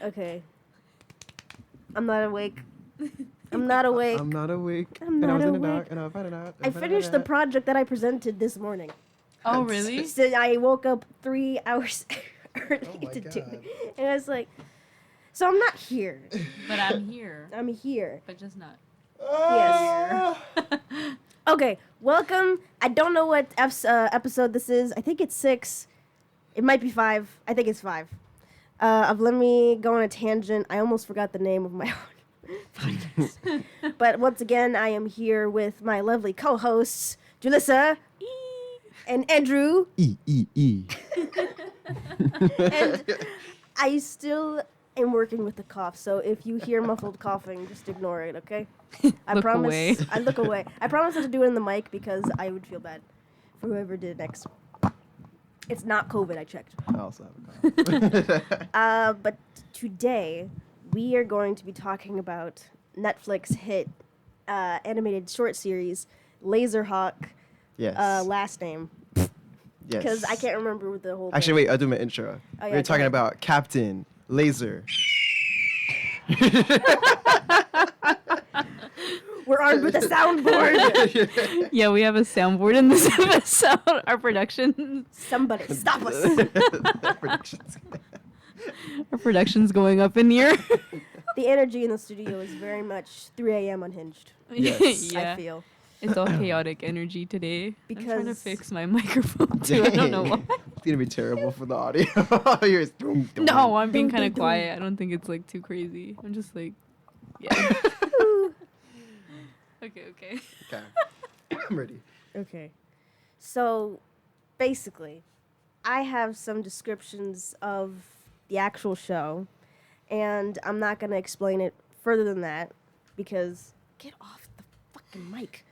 Okay. I'm not awake. I'm not awake. I'm not awake. I'm not awake. I finished the project that I presented this morning. Oh, really? So I woke up 3 hours early my to do God. it. And I was like, so I'm not here. But I'm here. I'm here. But just not. Yes. Okay, welcome. I don't know what episode this is. I think it's 6. It might be 5. I think it's 5. Of Let Me Go on a Tangent. I almost forgot the name of my own podcast. But once again, I am here with my lovely co-hosts, Julissa and Andrew. E. And I still am working with the cough, so if you hear muffled coughing, just ignore it, okay? I Look promise. away. I look away. I promise not to do it in the mic because I would feel bad for whoever did it next. It's not COVID, I checked. I also have a cough. But today, we are going to be talking about Netflix hit animated short series, Laserhawk, Yes. last name. Yes. Because I can't remember the whole Actually, wait, I'll do my intro. Oh, yeah, We're go talking ahead. about Captain Laser. We're armed with a soundboard. Yeah, we have a soundboard in this episode. Our production. Somebody stop us. Predictions. Our production's going up in here. The energy in the studio is very much 3 a.m. unhinged, Yes. Yeah. I feel. It's all chaotic energy today. I'm trying to Because- fix my microphone too. I don't know why. It's going to be terrible for the audio. Yours. No, I'm being Dun, kind of dun, dun. quiet. I don't think it's like too crazy. I'm just like, yeah. Okay. Okay. I'm ready. Okay. So, basically, I have some descriptions of the actual show, and I'm not going to explain it further than that because get off the fucking mic.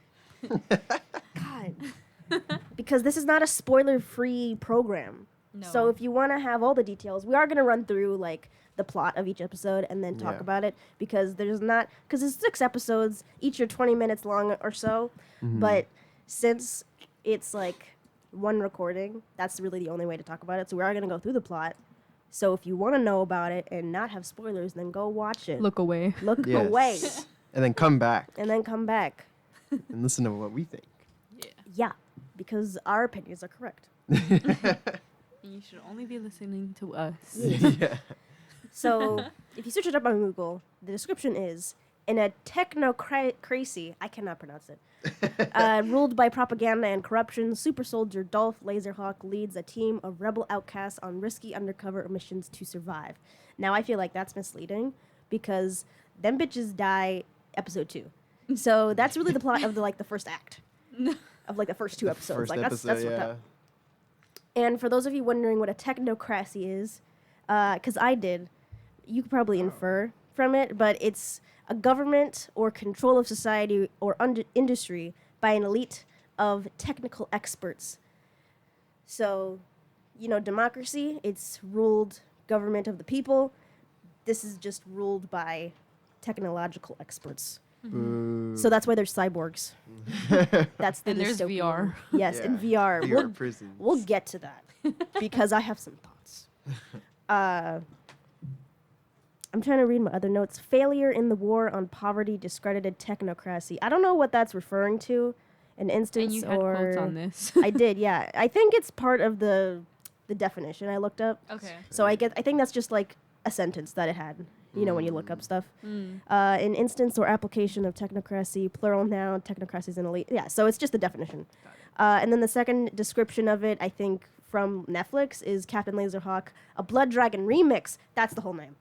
God. Because this is not a spoiler-free program. No. So if you want to have all the details, we are going to run through like the plot of each episode and then talk Yeah. about it because it's 6 episodes, each are 20 minutes long or so. But since it's like one recording, that's really the only way to talk about it. So we are going to go through the plot. So if you want to know about it and not have spoilers, then go watch it. Look away. Look Yes. away And then come back and then come back. and listen to what we think. Yeah. Yeah, because our opinions are correct. You should only be listening to us. Yeah. So, if you search it up on Google, the description is, in a technocracy, I cannot pronounce it, ruled by propaganda and corruption, super soldier Dolph Laserhawk leads a team of rebel outcasts on risky undercover missions to survive. Now, I feel like that's misleading, because them bitches die episode 2. So, that's really the plot of the first act. Of the first 2 episodes. First Like, episode, that's yeah. what And for those of you wondering what a technocracy is, because I did, you could probably infer from it, but it's a government or control of society or industry by an elite of technical experts. So, democracy, it's ruled government of the people. This is just ruled by technological experts. Boo. So that's why there's cyborgs. That's the And there's dystopian. VR. Yes, in Yeah. VR. VR prisons. We'll get to that because I have some thoughts. I'm trying to read my other notes. Failure in the war on poverty, discredited technocracy. I don't know what that's referring to. An instance And you had or quotes on this. I did, yeah. I think it's part of the definition I looked up. Okay. So I think that's just like a sentence that it had. When you look up stuff. An instance or application of technocracy, plural noun, technocracy is an elite. Yeah, so it's just the definition. And then the second description of it, I think, from Netflix is Captain Laserhawk, a Blood Dragon remix. That's the whole name.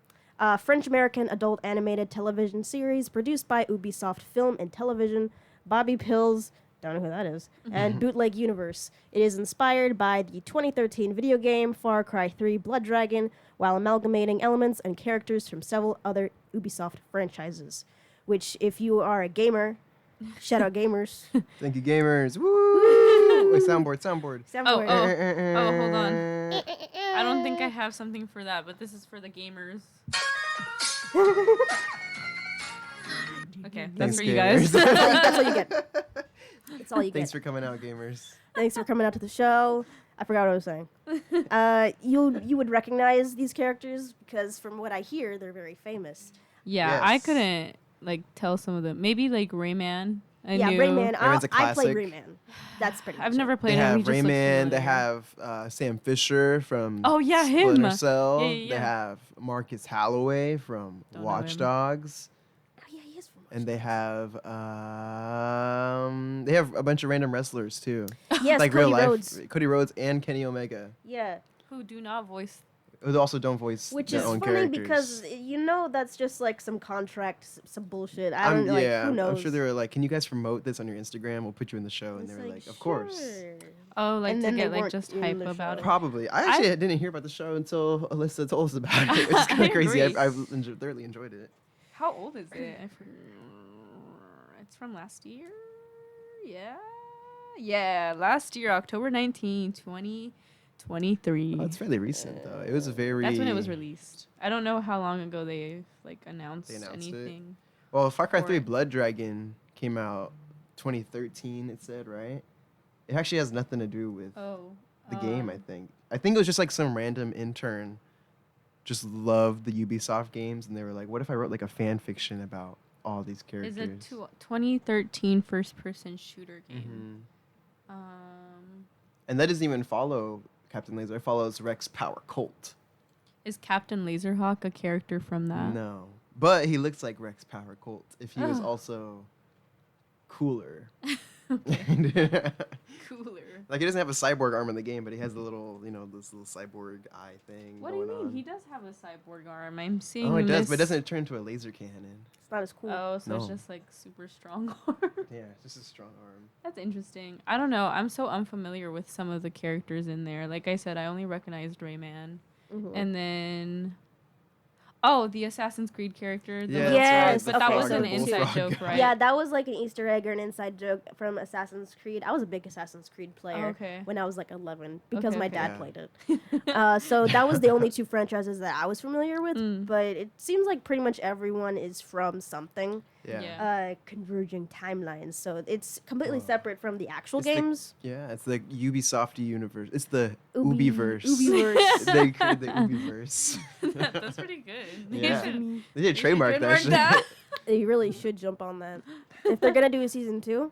French-American adult animated television series produced by Ubisoft Film and Television, Bobby Pills, don't know who that is, and Bootleg Universe. It is inspired by the 2013 video game Far Cry 3 Blood Dragon, while amalgamating elements and characters from several other Ubisoft franchises. Which, if you are a gamer, shout out gamers. Thank you, gamers. Woo! Wait, soundboard. Soundboard. Oh, hold on. I don't think I have something for that, but this is for the gamers. Okay, that's Thanks, for you gamers. guys. That's all you get. That's all you Thanks get. for coming out, gamers. Thanks for coming out to the show. I forgot what I was saying. You would recognize these characters because from what I hear, they're very famous. Yeah, I Yes. couldn't like tell some of them. Maybe like Rayman. I knew. Rayman. Rayman's a I played classic. Rayman. That's pretty much I've never They played him. have He just looks Rayman. They familiar. have Sam Fisher from Oh, yeah, him. Splinter Cell. Yeah, They yeah. have Marcus Holloway from Don't know Watch him. Dogs. Oh, yeah, he is from And they have a bunch of random wrestlers too. Yes, like Cody real life. Rhodes. Cody Rhodes and Kenny Omega. Yeah. Who do not voice. Who also don't voice Which their is own funny characters. because that's just like some contract, some bullshit. I don't like. Who knows? I'm sure they were like, "Can you guys promote this on your Instagram? We'll put you in the show." And It's they were like, "Of course." sure. Oh, like And to then they get like weren't just in hype the about show. it. Probably. I actually didn't hear about the show until Alyssa told us about it. It's kind I of crazy. agree. I've thoroughly enjoyed it. How old is it? It's from last year. Yeah, last year, October 19, 2023. Oh, it's fairly recent though. It was a very. That's when it was released. I don't know how long ago they like announced, They announced it. anything. Well, Far Cry 3 Or- Blood Dragon came out 2013. It said, right? It actually has nothing to do with Oh, the game. I think it was just like some random intern just loved the Ubisoft games, and they were like, "What if I wrote like a fan fiction about all these characters?" Is a 2013 first-person shooter game. Mhm. And that doesn't even follow Captain Laser. It follows Rex Power Colt. Is Captain Laserhawk a character from that? No, but he looks like Rex Power Colt if he was Oh. also cooler. Cooler. Like he doesn't have a cyborg arm in the game, but he has the little, this little cyborg eye thing. What do you going mean? on. He does have a cyborg arm. I'm seeing. Oh, it does, this- but it doesn't turn into a laser cannon. It's not as cool. Oh, so it's No. just like super strong arm. Yeah, it's just a strong arm. That's interesting. I don't know. I'm so unfamiliar with some of the characters in there. Like I said, I only recognized Rayman, Mhm. and then. Oh, the Assassin's Creed character. The Yeah, little- Yes, but that okay, was so an the inside bullfrog joke, guy. right? Yeah, that was like an Easter egg or an inside joke from Assassin's Creed. I was a big Assassin's Creed player Okay. when I was like 11 because Okay, my okay. dad Yeah. played it. So that was the only two franchises that I was familiar with. Mm. But it seems like pretty much everyone is from something. Yeah. Yeah. Converging timelines. So it's completely Oh. separate from the actual It's the games. Yeah, it's the Ubisoft universe. It's the Ubi- Ubiverse. Ubiverse. They created the Ubiverse. That's pretty good. Yeah. should- They did trademark that shit. that. They really should jump on that. If they're gonna do a season 2,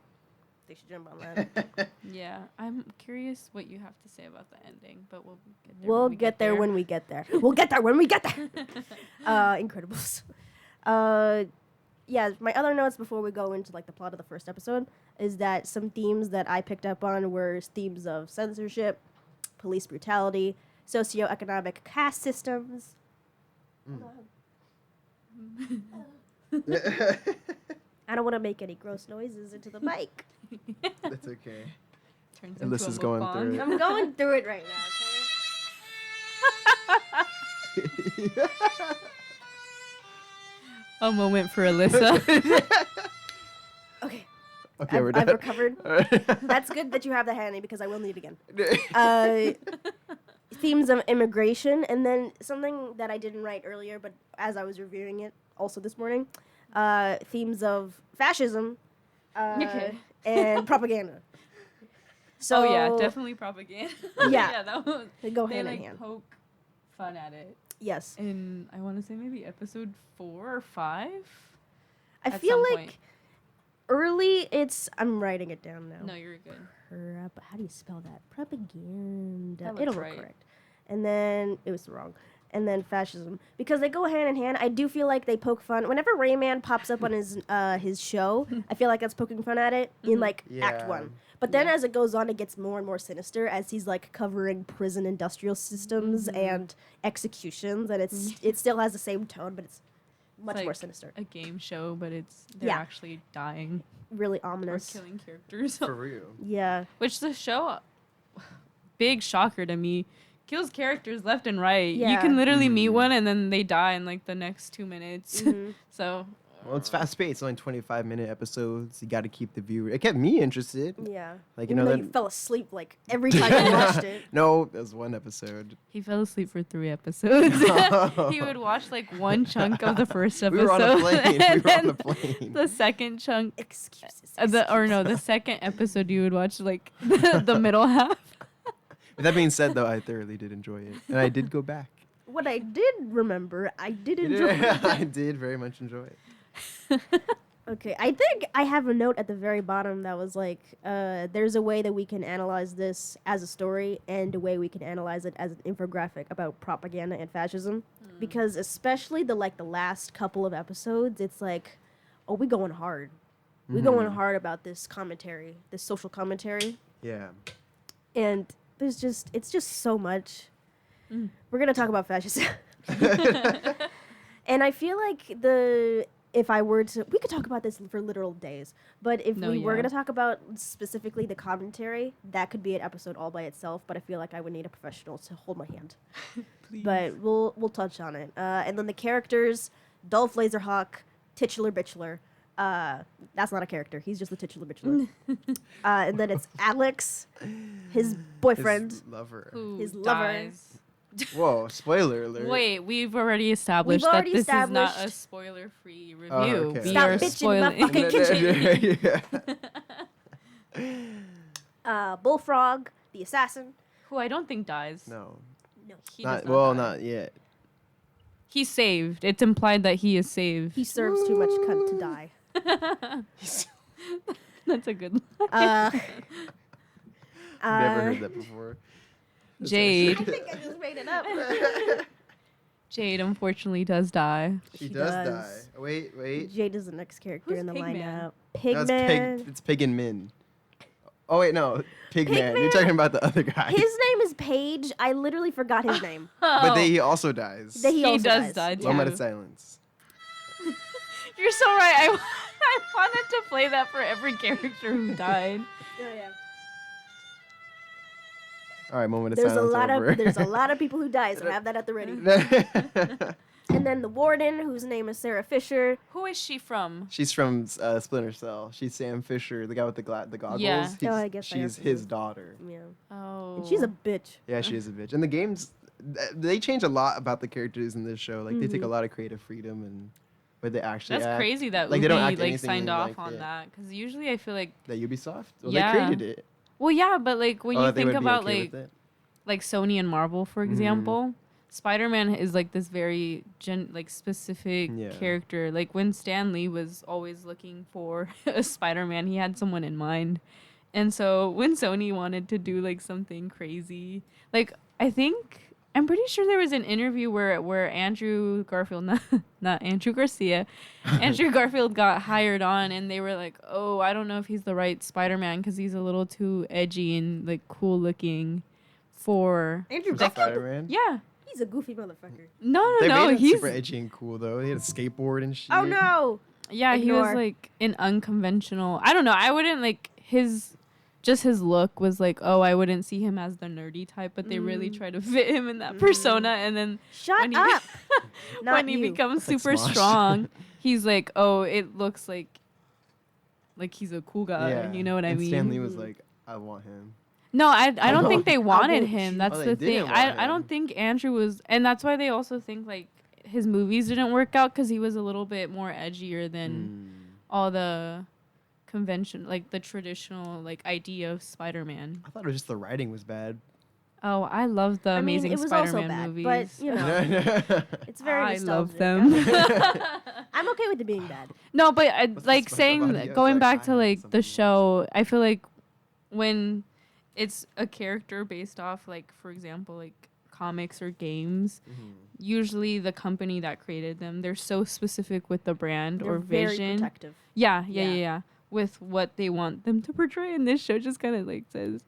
they should jump on that. Yeah, I'm curious what you have to say about the ending, but we'll get there. We'll when we get there when we get there. We'll get there when we get there. Incredibles. Yeah, my other notes before we go into like the plot of the first episode is that some themes that I picked up on were themes of censorship, police brutality, socioeconomic caste systems. I don't want to make any gross noises into the mic. That's okay. Turns Alyssa's into a going mukbang. through it. I'm going through it right now, A moment for Alyssa. okay? Okay, we're I've done. recovered. That's good that you have that handy because I will need it again. Themes of immigration, and then something that I didn't write earlier, but as I was reviewing it also this morning, themes of fascism Okay. and propaganda. So Oh yeah, definitely propaganda. Yeah. that one. They go They hand in like hand. poke fun at it. Yes. In I want to say maybe episode 4 or 5. I at feel some like point. early I'm writing it down now. No, you're good. How do you spell that? Propaganda. That looks It'll right. look correct. And then it was wrong. And then fascism, because they go hand in hand. I do feel like they poke fun. Whenever Rayman pops up on his show, I feel like that's poking fun at it in like Act Yeah. 1. But then Yeah. as it goes on, it gets more and more sinister as he's like covering prison industrial systems and executions, and it still has the same tone, but it's much more like sinister. A game show, but they're Yeah. actually dying Really or ominous. killing characters. For real. Yeah. Which the show, big shocker to me, kills characters left and right. You Yeah. can literally meet Mhm. one and then they die in like the next 2 minutes. Mhm. So. Well, it's fast paced. Only 25-minute episodes. You got to keep the viewer. It kept me interested. Yeah. Like, Even though you fell asleep like every time you watched it. No, it was one episode. He fell asleep for 3 episodes. He would watch like one chunk of the first episode. We were on a plane. We and were on then a plane. The second chunk, Excuses. the second episode, you would watch like the middle half. With that being said, though, I thoroughly did enjoy it, and I did go back. What I did remember, I did enjoy it. I did very much enjoy it. Okay, I think I have a note at the very bottom that was like, there's a way that we can analyze this as a story and a way we can analyze it as an infographic about propaganda and fascism. Because especially the last couple of episodes, it's like, oh, we going hard. We going hard about this commentary, this social commentary. Yeah. And it's just so much. We're going to talk about fascism. And I feel like if I were to, we could talk about this for literal days, but if we were going to talk about specifically the commentary, that could be an episode all by itself, but I feel like I would need a professional to hold my hand. But we'll touch on it. And then the characters, Dolph Laserhawk, Titular Bitchler. That's not a character. He's just the titular bitchler. And then it's Alex, his boyfriend. His lover. His lover. Dies. Whoa, spoiler alert. Wait, we've already established We've already that this is not a established- spoiler-free review. okay. We Stop are bitching about spoiling. fucking Bullfrog, the assassin. Who I don't think dies. No. No. He Not, does not well, die. not yet. He's saved. It's implied that he is saved. He serves too much cunt to die. That's a good Uh, Never heard that before. That's Jade. I think I just made it up. Jade unfortunately does die. She She does does. die. Wait. Jade is the next character Who's in the Pigman? lineup. No, Pigman. it's Pig and Min. Oh, wait, no. Pigman. You're Pigman? talking about the other guy. His name is Paige. I literally forgot his name. But Oh, he also dies. That he also does dies. die too. Moment of silence. You're so right. I wanted to play that for every character who died. All right, moment of There's a silence lot over. of there's a lot of people who die, so have that at the ready. And then the warden, whose name is Sarah Fisher. Who is she from? She's from Splinter Cell. She's Sam Fisher, the guy with the goggles. Yeah. Oh, I guess I she's have to his do- daughter. Yeah. Oh. And she's a bitch. Yeah, she is a bitch. And the games, they change a lot about the characters in this show. Like, they take a Mhm. lot of creative freedom and where they actually That's act. crazy that Like, they don't Ubi act like anything signed off like on it. that because usually I feel like That Ubisoft? Well, Yeah. they created it. well yeah, but like when Oh, you they think would be about okay with like it? Sony and Marvel for example, Spider-Man is like this very specific Yeah. character. Like when Stan Lee was always looking for a Spider-Man, he had someone in mind. And so when Sony wanted to do like something crazy, like I'm pretty sure there was an interview where Andrew Garfield, not Andrew Garcia, Andrew Garfield got hired on, and they were like, "Oh, I don't know if he's the right Spider-Man because he's a little too edgy and like cool looking for." Andrew For Garfield. Spider-Man? Yeah, He's a goofy motherfucker. no, They made him he's super edgy and cool, though. He had a skateboard and shit. Oh no! yeah, he Ignore. was like an unconventional. I don't know. I wouldn't like his. Just his look was like, oh, I wouldn't see him as the nerdy type, but they really try to fit him in that persona. And then Shut when he up! Not when he you. becomes Like super Smosh. strong, he's like, oh, it looks like he's a cool guy. Yeah. You know what I And mean? Stanley was like, I want him. No, I don't Oh, think they I wanted want him. you. That's Oh, the they thing. didn't want I don't him. think Andrew was, and that's why they also think like his movies didn't work out because he was a little bit more edgier than all the convention, like the traditional like idea of Spider-Man. I thought it was just the writing was bad. Oh, I love the I mean, Amazing it was also Spider-Man bad, movies. but you know, it's very I nostalgic. love them. I'm okay with it being bad. No, but What's like the saying special audio? going It's back like, to I have like something the else. show, I feel like when it's a character based off like for example like comics or games, usually the company that created them, they're so specific with the brand They're or very vision. protective. Yeah, Yeah. with what they want them to portray, and this show just kind of like says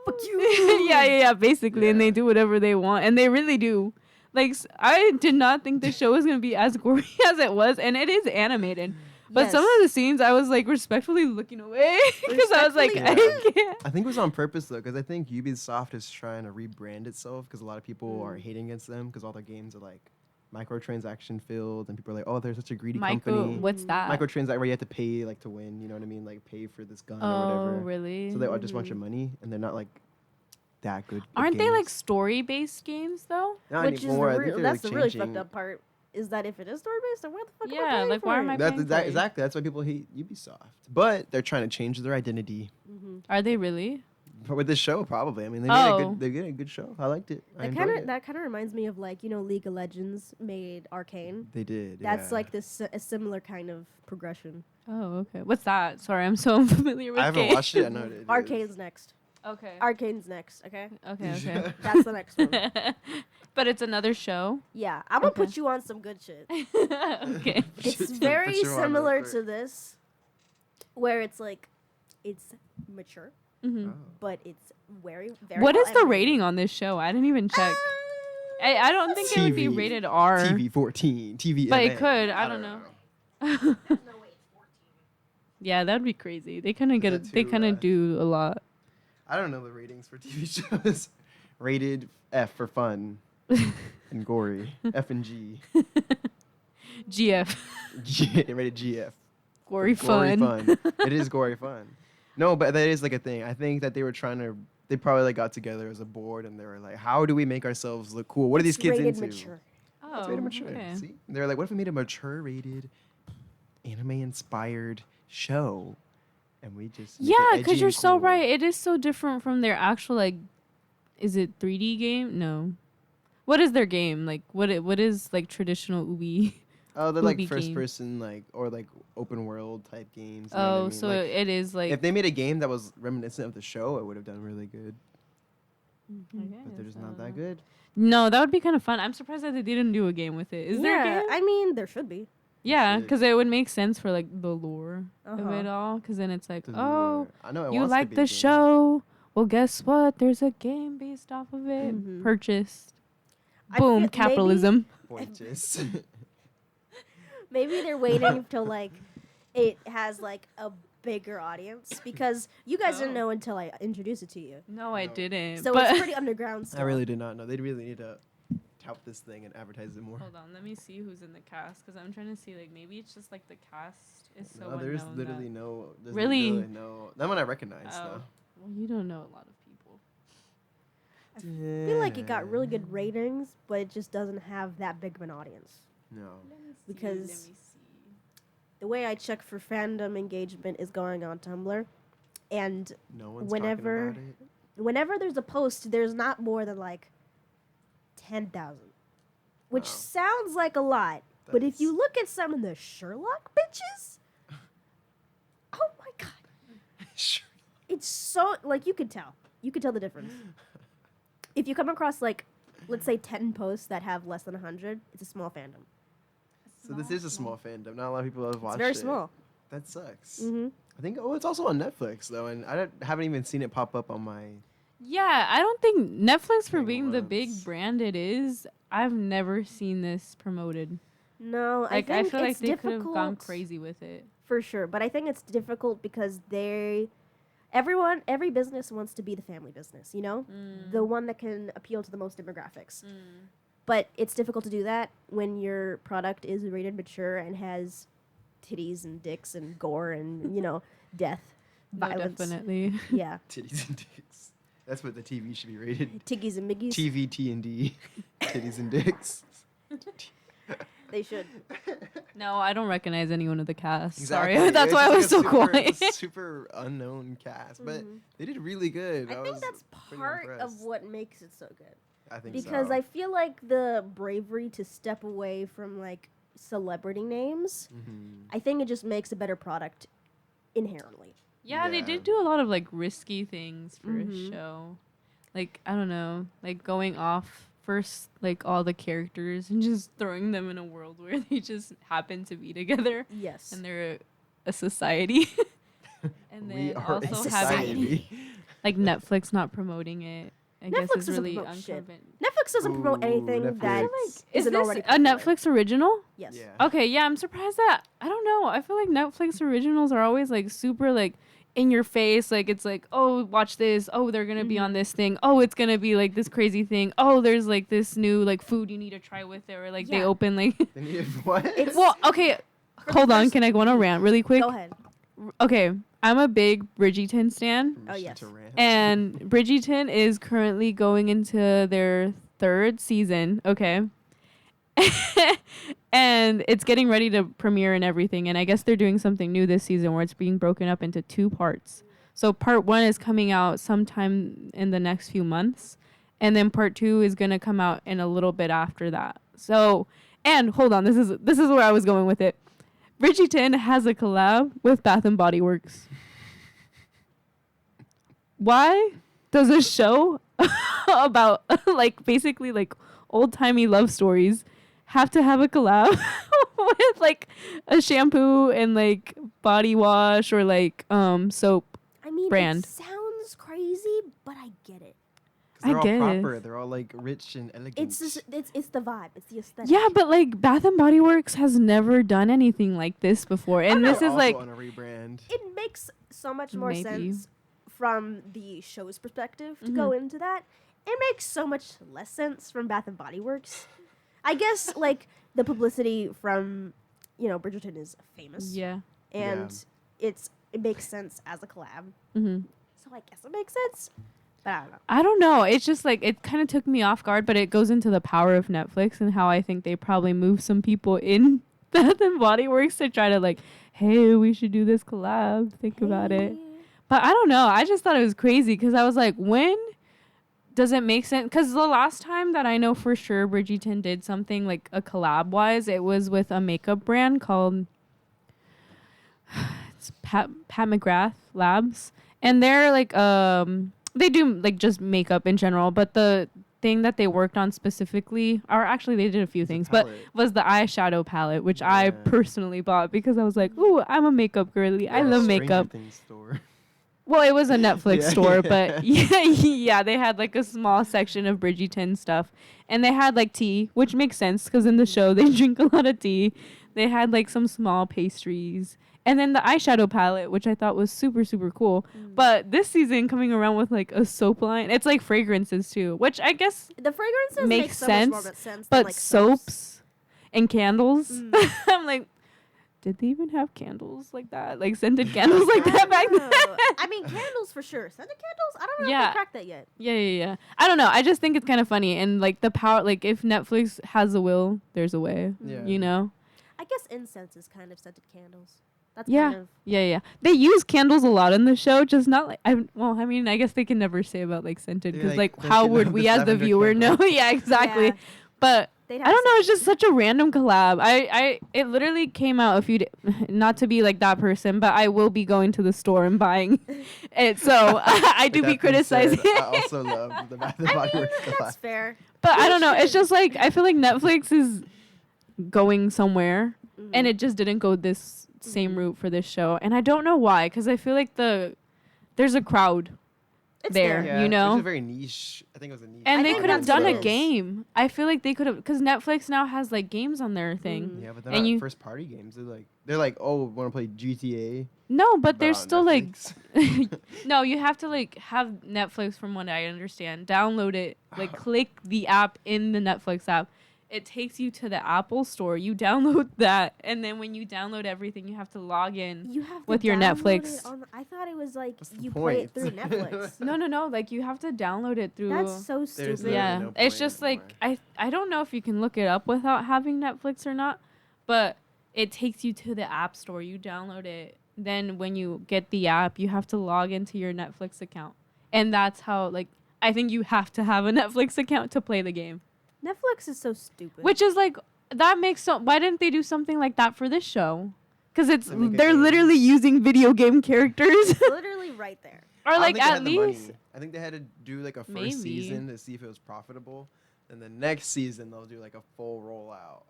Fuck you. yeah, basically, and Yeah. they do whatever they want, and they really do. Like I did not think the show was gonna be as gory as it was, and it is animated. But some of Yes. the scenes, I was like respectfully looking away because I was like, Respectfully? I can't. I think it was on purpose, though, because I think Ubisoft is trying to rebrand itself because a lot of people are hating against them because all their games are like microtransaction filled, and people are like, oh, they're such a greedy company. What's that? Microtransact where you have to pay like to win, you know what I mean? Like pay for this gun or Oh, whatever. really? So they all just want your money, and they're not like that good. Aren't they like games. story-based games though? Not Which anymore. I is think they're, that's like, the really changing- fucked up part. Is that if it is story based, then why the fuck am I Yeah, paying like, for why it? am I That's paying for it? exactly. That's why people hate Ubisoft. But they're trying to change their identity. Are they really? But with this show, probably. I mean, they made a good show. I liked it. I enjoyed it. That kind of reminds me of like League of Legends made Arcane. They did. That's like a similar kind of progression. Oh, okay. What's that? Sorry, I'm so unfamiliar with I haven't games. watched it. I know it. Arcane's next. Okay. Arcane's next. Okay. Okay. That's the next one. But it's another show. Yeah, I'm gonna put you on some good shit. Okay. It's very similar to this, where it's like, it's mature, but it's very. What well is the rating on this show? I didn't even check. I don't think it would be rated R. TV 14. TV. But it could. I don't know. There's no way it's 14. Yeah, that'd be crazy. They kind of They kind of do a lot. I don't know the ratings for TV shows. Rated F for fun and gory. F and G. GF. Rated GF. Gory fun. It is gory fun. No, but that is like a thing. I think that they probably like got together as a board and they were like, how do we make ourselves look cool? What are these kids rated into? Mature. Oh, It's rated mature. okay. See? They're like, what if we made a mature rated anime inspired show? And we just make Yeah, it edgy because you're and so cool. right. It is so different from their actual, like, is it 3D game? No. What is their game? Like, what is, like, traditional Ubi? Oh, they're like Ubi first game. person, like, or like open world type games. You know what I Oh, mean? so Like, it is, like... if they made a game that was reminiscent of the show, it would have done really good. I But they're guess, just I not don't that know. good. No, that would be kind of fun. I'm surprised that they didn't do a game with it. Is there a game? I mean, there should be. Yeah, should. because it would make sense for, like, the lore of Uh-huh. it all. Because then it's like, The oh, lore. I know it you wants to like be the a game. show? Well, guess what? There's a game based off of it. Mhm. Purchased. I Boom, feel- capitalism. Pointless. Maybe they're waiting till like it has like a bigger audience because you guys didn't know until I introduced it to you. No, I No. didn't. So but it's pretty underground still. I really did not know. They really need to tout this thing and advertise it more. Hold on, let me see who's in the cast because I'm trying to see, like, maybe it's just like the cast is so No, there's unknown literally that- no. There's Really? literally no. That one I recognize Oh. though. Well, you don't know a lot of people. I feel like it got really good ratings, but it just doesn't have that big of an audience. No. Because- let me see. The way I check for fandom engagement is going on Tumblr, and No one's Whenever- talking about it. whenever there's a post, there's not more than like 10,000, which Wow. sounds like a lot. But if That's- you look at some of the Sherlock bitches, oh my god, Sure. it's so like you could tell the difference. If you come across like, let's say 10 posts that have less than 100, it's a small fandom. So this is a small fandom. Not a lot of people have watched It's very it. small. That sucks. Mm-hmm. I think. Oh, it's also on Netflix though, and haven't even seen it pop up on my. Yeah, I don't think Netflix, for Thing being the big once. brand it is, I've never seen this promoted. No, Like, I I think feel like it's they could have gone difficult crazy with it. for sure. But I think it's difficult because every business wants to be the family business, you know, the one that can appeal to the most demographics. But it's difficult to do that when your product is rated mature and has titties and dicks and gore and, you know, death, No, violence. definitely. Yeah. Titties and dicks. That's what the TV should be rated. Tiggies and miggies. TV, T and D. Titties and dicks. They should. No, I don't recognize anyone of the cast. Exactly. Sorry, that's It's why I like was a so super, quiet. it's a super unknown cast, but Mhm. they did really good. I think was that's pretty part of impressed. what makes it so good. I think Because so. I feel like the bravery to step away from like celebrity names, Mhm. I think it just makes a better product inherently. Yeah, they Yeah. did do a lot of like risky things for Mhm. a show. Like, I don't know, like going off first like all the characters and just throwing them in a world where they just happen to be together Yes. and they're a society. And We then are a also society. having like Netflix not promoting it. I guess Netflix is doesn't really promote shit. unconventional. Netflix doesn't promote Ooh, anything that Netflix. Is isn't this already a popular. Netflix original? Yes. Yeah. Okay, yeah, I'm surprised that I don't know. I feel like Netflix originals are always like super like in your face. Like it's like, oh, watch this. Oh, they're gonna be on this thing. Oh, it's gonna be like this crazy thing. Oh, there's like this new like food you need to try with it, or like they Yeah. open like. They needed what? It's- Well, okay, For the hold on. first- Can I go on a rant really quick? Go ahead. Okay, I'm a big Bridgerton stan. Oh, yes. And Bridgerton is currently going into their 3rd season, okay? And it's getting ready to premiere and everything. And I guess they're doing something new this season where it's being broken up into 2 parts. So part 1 is coming out sometime in the next few months. And then part 2 is going to come out in a little bit after that. So, and hold on, this is where I was going with it. Bridgerton has a collab with Bath and Body Works. Why does a show about like basically like old-timey love stories have to have a collab with like a shampoo and like body wash or like soap brand? It sounds crazy, but I get it. They're all I get proper. it. They're all like rich and elegant. It's just it's the vibe. It's the aesthetic. Yeah, but like Bath and Body Works has never done anything like this before, and this They're is also like on a rebrand. It makes so much more Maybe. sense from the show's perspective to go into that. It makes so much less sense from Bath and Body Works. I guess like the publicity from Bridgerton is famous. yeah. And it makes sense as a collab. Mm-hmm. So I guess it makes sense. But I don't know. I don't know. It's just like it kind of took me off guard, but it goes into the power of Netflix and how I think they probably move some people in Bath and Body Works to try to like, hey, we should do this collab. Think about it. But I don't know. I just thought it was crazy because I was like, when does it make sense? Because the last time that I know for sure Bridgerton did something like a collab wise, it was with a makeup brand called it's Pat McGrath Labs, and they're like they do like just makeup in general, but the thing that they worked on specifically, or actually they did a few things, but was the eyeshadow palette, which I personally bought because I was like, ooh, I'm a makeup girly. I love makeup. Well, it was a Netflix store, but yeah, they had like a small section of Bridgerton stuff, and they had like tea, which makes sense because in the show they drink a lot of tea. They had like some small pastries. And then the eyeshadow palette, which I thought was super, super cool. But this season coming around with like a soap line. It's like fragrances too, which I guess the fragrances makes so sense. much more sense but than, like, soaps and candles, I'm like, did they even have candles like that? Like scented candles like that back then? I mean, candles for sure. Scented candles? I don't know if Yeah. they cracked that yet. Yeah. I don't know. I just think it's kind of funny. And like the power, like if Netflix has a will, there's a way, you know? I guess incense is kind of scented candles. That's Yeah. kind of... Yeah. They use candles a lot in the show, just not like I mean, I guess they can never say about like scented because like how would we as the viewer know? Yeah, exactly. Yeah. But They'd I have don't know. It's scented. just such a random collab. It literally came out a few days. Not to be like that person, but I will be going to the store and buying it. So I do be criticizing. I also love the Bath and Body Works collab. That's fair. But I don't know. It's just like I feel like Netflix is going somewhere, and it just didn't go this same route for this show, and I don't know why. Because I feel like there's a crowd It's there, Yeah, you know. It's a very niche. I think it was a niche. And I they think could have that's done what a it is. game. I feel like they could have, because Netflix now has like games on their thing. Yeah, but they're And not you- first party games. They're like, oh, want to play GTA? No, but But there's on still Netflix. like, no, you have to like have Netflix from what I understand. Download it, like click the app in the Netflix app. It takes you to the Apple store. You download that, and then when you download everything, you have to log in. You have to With your download Netflix. it on, I thought it was like What's the you play it point? through Netflix. No. Like you have to download it through. That's so There's stupid. literally Yeah, no it's point just like anymore. I don't know if you can look it up without having Netflix or not, but it takes you to the App Store. You download it. Then when you get the app, you have to log into your Netflix account. And that's how like I think you have to have a Netflix account to play the game. Netflix is so stupid. Which is like that makes so why didn't they do something like that for this show? Cuz it's To make a they're game. literally using video game characters. It's literally right there. Or I don't like think they at had the money. least I think they had to do like a first Maybe. season to see if it was profitable, and then next season they'll do like a full rollout.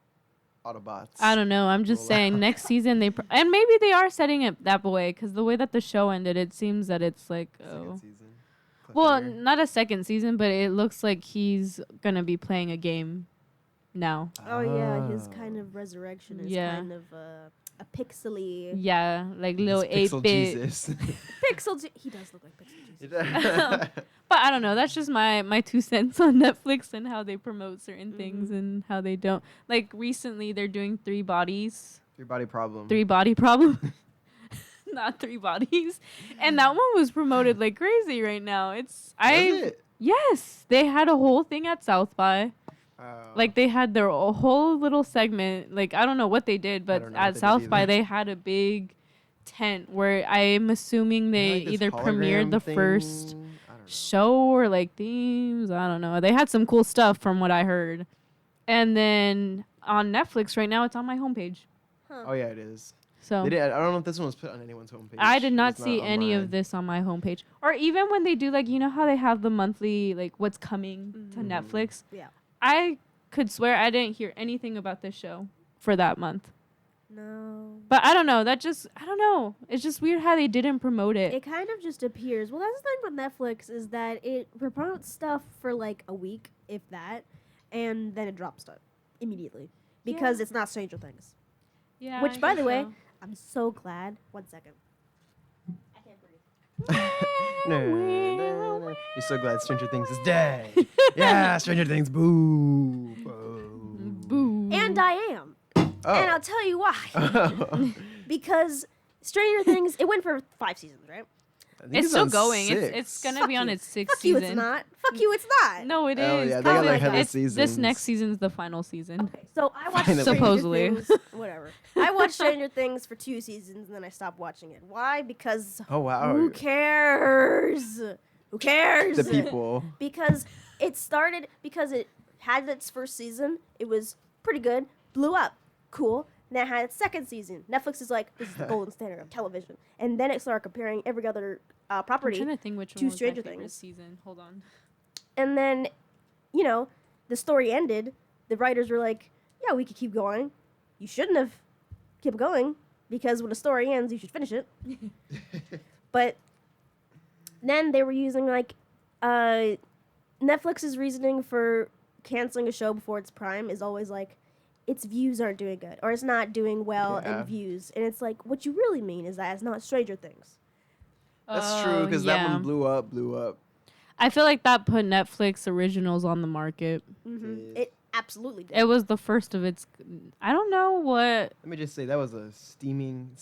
Autobots. I don't know. I'm just Roll saying out. next season and maybe they are setting it that way because the way that the show ended, it seems that it's like Second season. well, Cliffhanger. not a second season, but it looks like he's gonna be playing a game now. Oh yeah, his kind of resurrection is Yeah. kind of a pixely Yeah, like He's little Pixel 8-bit. Jesus. pixel. He does look like Pixel Jesus. But I don't know. That's just my 2 cents on Netflix and how they promote certain things and how they don't. Like recently, they're doing 3 bodies. Your body problem. 3 body problem. Not 3 bodies. And that one was promoted like crazy right now. Was it? Yes, they had a whole thing at South by. Oh. Like they had their whole little segment. Like I don't know what they did, but don't know what at they did South by either. they had a big tent where I'm assuming they Like this either hologram premiered the thing? first I don't know. show or like themes. I don't know. They had some cool stuff from what I heard. And then on Netflix right now, it's on my homepage. Huh. Oh yeah, it is. So They did, I don't know if this one was put on anyone's homepage. I did not It's see any online. of this on my homepage. Or even when they do, like, you know how they have the monthly, like, what's coming to Netflix? Yeah. I could swear I didn't hear anything about this show for that month. No. But I don't know. I don't know. It's just weird how they didn't promote it. It kind of just appears. Well, that's the thing with Netflix is that it promotes stuff for like a week, if that, and then it drops stuff immediately because it's not Stranger Things. Yeah. Which, I by guess the way, so. I'm so glad. 1 second. I can't breathe. You're so glad Stranger Things is dead. Yeah, Stranger Things. Boo. Boo. Boo. And I am. Oh. And I'll tell you why. Because Stranger Things, it went for 5 seasons, right? I think It's still on going. 6. It's gonna Fuck be on you. its 6th Fuck you, season. it's not. Fuck you, it's not. No, it Oh, is. yeah, they got, like, hella It's this seasons. next season's the final season. Okay, so I watched Finally. Stranger Supposedly. Things. Whatever. I watched Stranger Things for 2 seasons and then I stopped watching it. Why? Because Oh wow. who cares? Who cares? The people. Because it had its first season. It was pretty good. Blew up. Cool. Then it had its second season. Netflix is like, this is the golden standard of television. And then it started comparing every other I'm property. trying to think which to one was Stranger my favorite Things. season. Hold on. And then, you know, the story ended. The writers were like, yeah, we could keep going. You shouldn't have kept going because when the story ends, you should finish it. But then they were using, like, Netflix's reasoning for canceling a show before its prime is always like, its views aren't doing good or it's not doing well Yeah. in views. And it's like, what you really mean is that it's not Stranger Things. That's true because that one blew up. I feel like that put Netflix originals on the market. Mm-hmm. It absolutely did. It was the first of its. I don't know what. Let me just say that was a steaming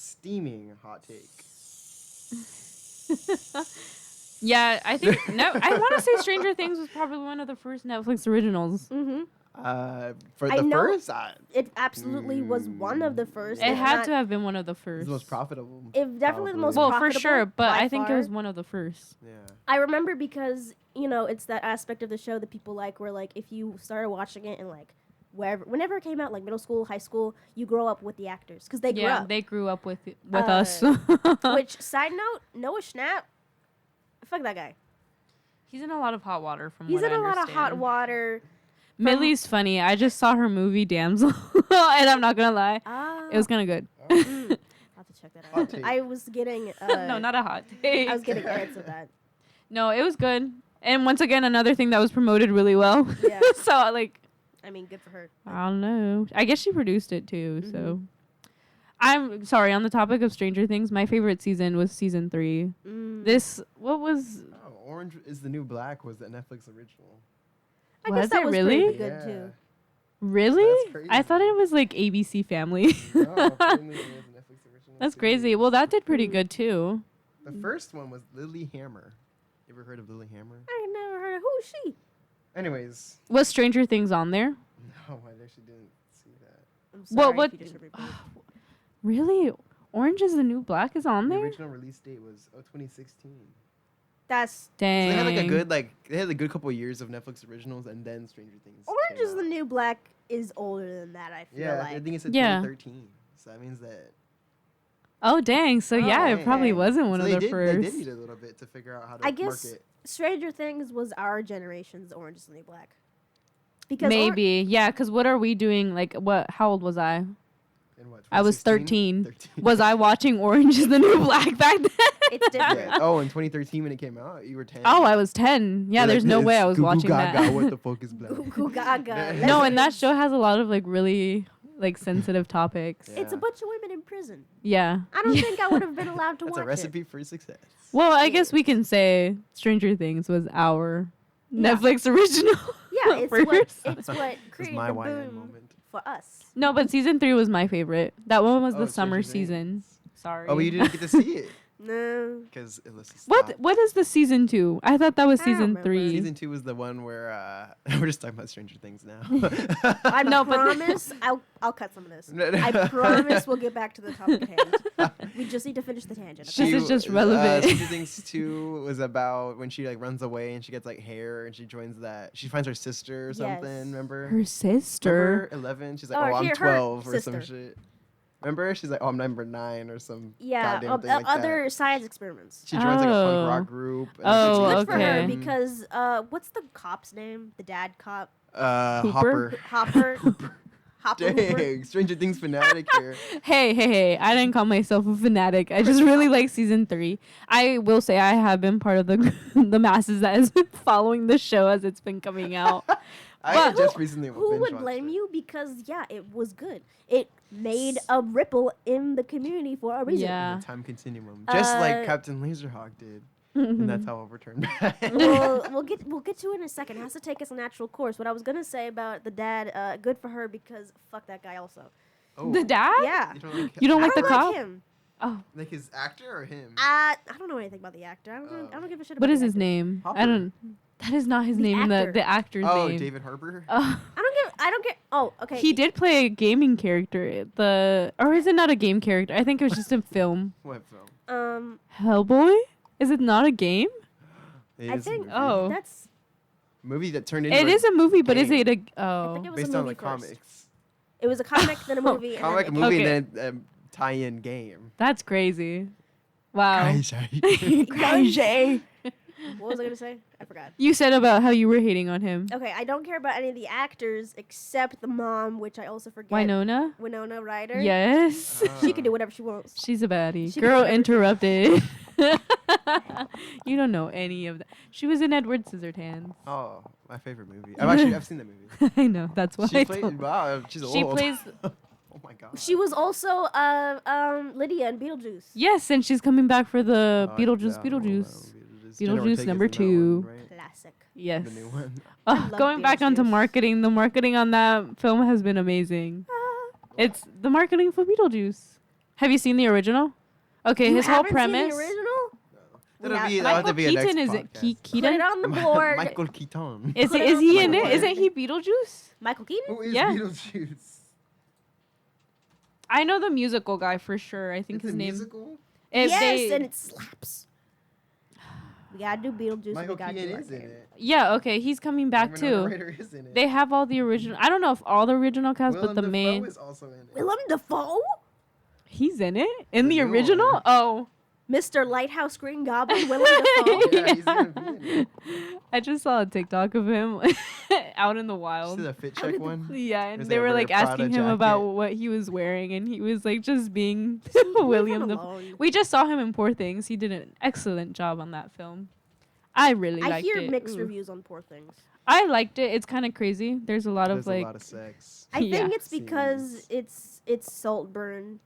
hot take. Yeah, I think. I want to say Stranger Things was probably one of the first Netflix originals. Mm-hmm. For I the know first, It absolutely was one of the first. It if had not- to have been one of the it's first. the most profitable. If definitely the most Well, profitable. for sure, but by I think it far. was one of the first. Yeah. I remember because it's that aspect of the show that people like, where like if you started watching it and like whenever it came out, like middle school, high school, you grow up with the actors because they grew Yeah, up. they grew up with us. Which side note, Noah Schnapp, fuck that guy. He's in a lot of hot water from He's what in I a lot of hot understand. water. Millie's funny. I just saw her movie Damsel, and I'm not gonna lie, it was kind of good. I'll have to check that Hot out. take. I was getting No, not a hot take. I was getting edits of that. No, it was good. And once again, another thing that was promoted really well. Yeah. So, like, I mean, good for her. I don't know. I guess she produced it too. Mm-hmm. So, I'm sorry. On the topic of Stranger Things, my favorite season was season 3. What was? Oh, Orange is the New Black was the Netflix original. I Was guess that it was really? pretty good too. Really? That's I thought crazy. it was like ABC Family. No, apparently it was a Netflix original That's too. crazy. Well, that did pretty good too. The first one was Lily Hammer. You ever heard of Lily Hammer? I never heard of who is she. Anyways, Was Stranger Things on there? no, I actually didn't see that. I'm Well, sorry what- if you just repeated. Really? Orange is the New Black is on The there? original release date was 2016. That's So Dang. they had like a good they had a good couple years of Netflix originals and then Stranger Things. Orange came is the out. New Black is older than that. I feel Yeah, like. I think it said Yeah. 2013. So that means that Oh, dang. So, yeah, it dang. probably wasn't one so of they the did, first. They did need a little bit to figure out how to I guess market. Stranger Things was our generation's Orange is the New Black. Because Maybe. Yeah, because what are we doing? Like, how old was I? In what, I was 2016? 13. Was I watching Orange is the New Black back then? it's different. Yeah. Oh, in 2013 when it came out, you were 10. Oh, I was 10. Yeah, You're there's like, no way "It's I was goo goo watching gaga, that. What the fuck is black? Goo goo gaga. No, and that show has a lot of, like, really, like, sensitive topics. Yeah. It's a bunch of women in prison. Yeah. I don't think I would have been allowed to That's watch a recipe for success. Well, I guess we can say Stranger Things was our Yeah. Netflix original. Yeah, it's what first. created It's the my YN boom moment. for us. No, but season 3 was my favorite. That one was the Oh, summer Stranger season. Things. Sorry. Oh, but you didn't get to see it. No. Because Alyssa What is the season 2? I thought that was I don't season remember. 3. Season 2 was the one where we're just talking about Stranger Things now. I No, but- promise I'll cut some of this. I promise we'll get back to the topic at hand. We just need to finish the tangent. This is just relevant. Stranger Things 2 was about when she like runs away and she gets like hair and she joins that. She finds her sister or something. Yes. Remember? Her sister. Remember 11. She's like, Oh, I'm her 12 or some sister. shit. Remember? She's like, I'm number 9 or some Yeah, goddamn thing like other that. science experiments. She joins like a Oh. punk rock group. And Oh, she Good for her okay. because what's the cop's name? The dad cop? Hopper. Hopper. Hopper. Hooper? Dang, Stranger Things fanatic here. Hey. I didn't call myself a fanatic. I just really like season 3. I will say I have been part of the the masses that has been following the show as it's been coming out. I But just recently Who binge would watched blame it. you? Because yeah, it was good. It made a ripple in the community for a reason. Yeah. In the time continuum, just like Uh, Captain Laserhawk did, and that's how it returned back. We'll get to it in a second. It has to take its natural course. What I was gonna say about the dad, good for her because fuck that guy also. Oh, The dad? Yeah. you don't like, You don't like I the don't cop? like him. Oh, like his actor or him? I don't know anything about the actor. I don't give a shit about what is the his actor. name? Hopper. I don't. That is not his The name. actor. The actor's Oh, name. David Harbour. Oh. I don't get. Oh, okay. He did play a gaming character. Or is it not a game character? I think it was just a film. What film? Hellboy? Is it not a game? It I is a think movie. Oh. that's. Movie that turned into It is a movie, but is game. it a? I Oh. think it was based a on movie the first. comics. It was a comic, then a movie. and Comic then movie Okay. and then tie-in game. That's crazy. Wow. Crazy. What was I gonna say? I forgot. You said about how you were hating on him. Okay, I don't care about any of the actors except the mom, which I also forget. Winona? Winona Ryder. Yes. She can do whatever she wants. She's a baddie. She Girl can- interrupted. You don't know any of that. She was in Edward Scissorhands. Oh, my favorite movie. I've seen that movie. I know. That's why She I played. told. Wow, she's She old. plays. Oh my god. She was also Lydia in Beetlejuice. Yes, and she's coming back for the Oh, Beetlejuice. yeah, Beetlejuice. Jenna Beetlejuice Ortega's number in that 2. one, right? Classic. Yes. The new one. Oh, love going back onto Beetlejuice. marketing, the marketing on that film has been amazing. It's the marketing for Beetlejuice. Have you seen the original? Okay, You his whole haven't seen premise. the original? That'll Yeah, be, but that'll have Michael to be a next Keaton, is it podcast. Keaton? Put it on the board. Michael Keaton. Is Put it? it Is on he the in it? board. Isn't he Beetlejuice? Michael Keaton? Who is Yeah. Beetlejuice? I know the musical guy for sure. I think It's his a name. musical? Yes, and it slaps. We gotta do Beetlejuice. Michael we gotta Keaton do is in Arcade. it. Yeah. Okay, he's coming back Winona too. Ryder is in it. They have all the original. I don't know if all the original cast, Willem but the Dafoe main. is also in it. Willem Dafoe? He's in it in The the new original. one. Oh. Mr. Lighthouse Green Goblin, Willem Dafoe? Yeah, he's gonna be in it. I just saw a TikTok of him out in the You wild. see the fit check one? Yeah, and Is they it were wear a like Prada asking him about jacket? what he was wearing, and he was like just being Leave William. him The alone. we just saw him in Poor Things. He did an excellent job on that film. I really I liked hear it. mixed Ooh. reviews on Poor Things. I liked it. It's kind of crazy. There's a lot There's of like. a lot of sex. I Yeah. think it's because Scenes. it's Saltburn.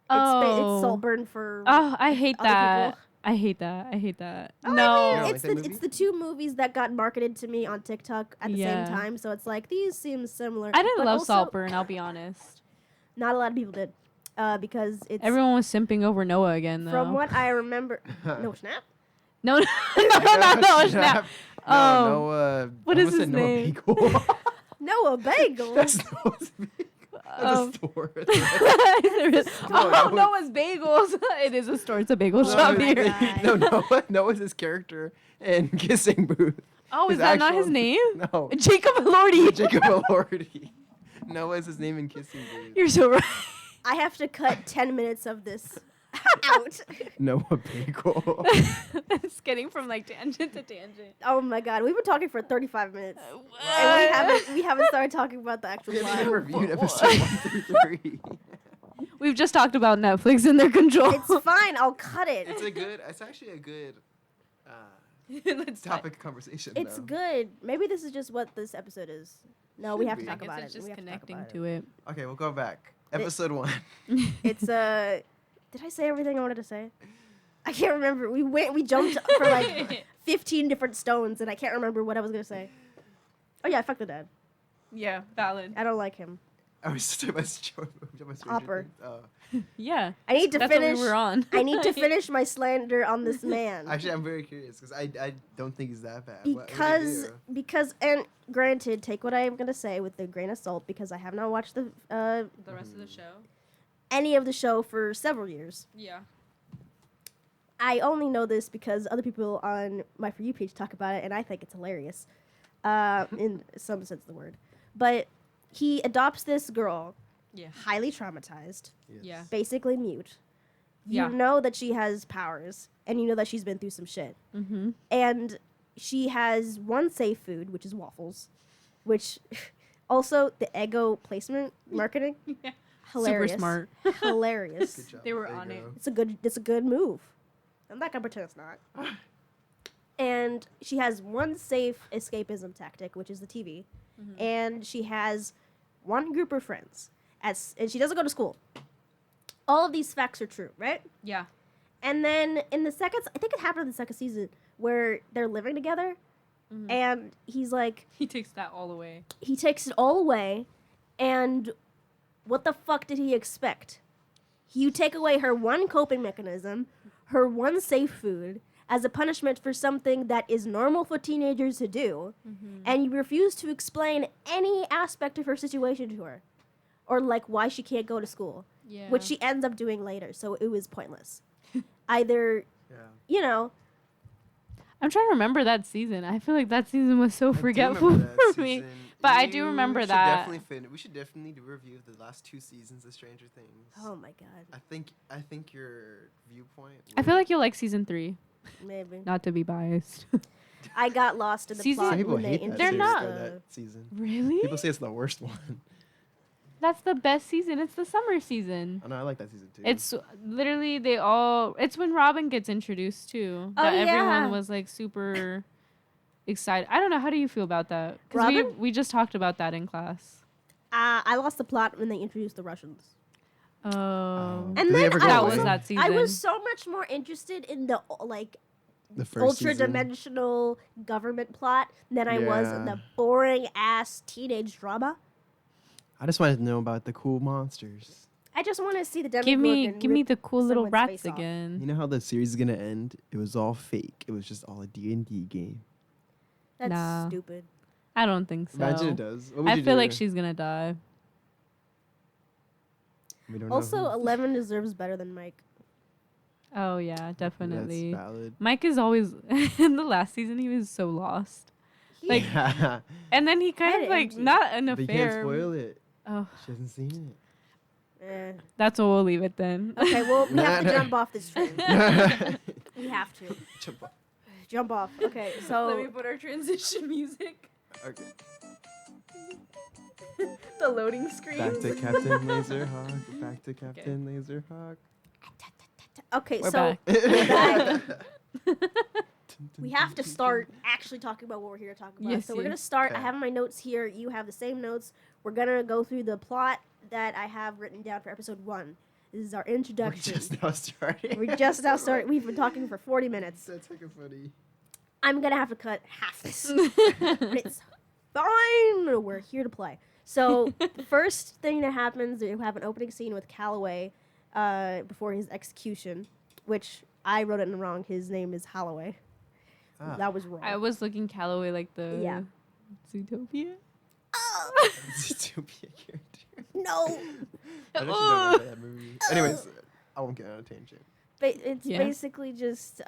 Oh. It's Saltburn for Oh, I hate other that. people. I hate that. I hate that. Oh, no. I mean, You don't it's like that it's movie? the two movies that got marketed to me on TikTok at the Yeah. same time, so it's like these seem similar. I didn't but love also, Saltburn. I'll be honest. Not a lot of people did, because it's Everyone was simping over Noah again, though. from what I remember. No snap. No, no, not Noah Snap. No, Oh. Noah. What I is almost his said Noah name? Bagel. Noah Bagel. That's Noah's Bagel. That's Um, a store. There is- No, oh, no, Noah's Bagels. It is a store. It's a bagel Oh shop my here. God. No, Noah's his character in Kissing Booth. Oh, is His that not his actual- name? No. Jacob Elordi. Jacob Elordi. Noah's his name in Kissing Booth. You're so right. I have to cut 10 minutes of this out. Noah Bagel. It's getting from like tangent to tangent. Oh my god, we've been talking for 35 minutes. And What? we haven't started talking about the actual We haven't even plot. reviewed episode 1 through 3. We've just talked about Netflix and their control. It's fine, I'll cut it. It's actually a good Let's topic of conversation. It's though. good. Maybe this is just what this episode is. No, we Should have to be. I talk guess about it. it's just We have to talk connecting about to it. Okay, we'll go back. Episode 1. It's did I say everything I wanted to say? I can't remember. We jumped for like 15 different stones and I can't remember what I was gonna say. Oh yeah, fuck the dad. Yeah, valid. I don't like him. I was talking about Stranger Hopper. Things. Oh. Yeah. I need to That's finish. what we were on. I need to finish my slander on this man. Actually, I'm very curious because I don't think he's that bad. Because and granted, take what I am gonna say with a grain of salt because I have not watched the The rest of the show. any of the show for several years. Yeah. I only know this because other people on my For You page talk about it, and I think it's hilarious, in some sense of the word. But he adopts this girl, Yeah. highly traumatized, Yeah. basically mute. You Yeah. know that she has powers, and you know that she's been through some shit. Mm-hmm. And she has one safe food, which is waffles, which also the ego placement marketing, Yeah. hilarious, Super smart. hilarious. Good job. They were There you on it. go. It's a good move. I'm not gonna pretend it's not. And she has one safe escapism tactic, which is the TV, and she has one group of friends. And she doesn't go to school. All of these facts are true, right? Yeah. And then in the second, I think it happened in the second season where they're living together, and he's like, He takes that all away. he takes it all away, and what the fuck did he expect? You take away her one coping mechanism, her one safe food, as a punishment for something that is normal for teenagers to do, and you refuse to explain any aspect of her situation to her, or like why she can't go to school, Yeah. which she ends up doing later, so it was pointless. Either, Yeah. you know, I'm trying to remember that season. I feel like that season was so I do forgetful remember that for me. season. But I do remember should that. We should definitely do a review of the last 2 seasons of Stranger Things. oh my god, I think your viewpoint. I feel like you'll like season 3. maybe. Not to be biased. I got lost in the Season- plot some people when they hate that introduced They're series, not- or that season. Really? People say it's the worst one. That's the best season. It's the summer season. I know I like that season too. It's literally it's when Robin gets introduced too. Oh, That yeah. everyone was like super excited. I don't know. How do you feel about that? Because Robin? we just talked about that in class. I lost the plot when they introduced the Russians. Oh. And Did they then ever go that away? was that season. I was so much more interested in the like the first ultra season. dimensional government plot than I was in the boring ass teenage drama. I just wanted to know about the cool monsters. I just want to see the give Demogorgon me rip the cool little someone's rats face off. again. You know how the series is gonna end? It was all fake. It was just all a D&D game. That's Nah. stupid. I don't think so. Imagine it does. What would I you feel do? like she's gonna die. We don't know Also, who. 11 deserves better than Mike. Oh yeah, definitely. That's valid. Mike is always in the last season. He was so lost. Like, Yeah. and then he kind Head of like empty. not an But you can't affair. spoil it. Oh, She hasn't seen Eh. that's what we'll leave it then. Okay, well, we have to Nah. jump off this train. it. We have to. Jump off. Jump off. Okay, Let me so put our transition music. Okay. The loading screen. Back to Captain Laserhawk. Back to Captain Laserhawk. okay, We're so back. we have to start actually talking about what we're here to talk about. Yes, So we're yes. gonna start. I Okay. have my notes here. You have the same notes. We're gonna go through the plot that I have written down for episode 1. This is our We're introduction. just now starting. We just now started. We've been talking for 40 minutes. That's fucking funny. I'm gonna have to cut half this, but it's fine. We're here to play. So the first thing that happens, we have an opening scene with Calloway before his execution, which I wrote it in wrong. His name is Holloway. Ah. That was wrong. I was looking Calloway like the Yeah. Zootopia. Oh, Zootopia character. no. I don't know that movie. Anyways, I won't get on a tangent. It's Yeah. basically just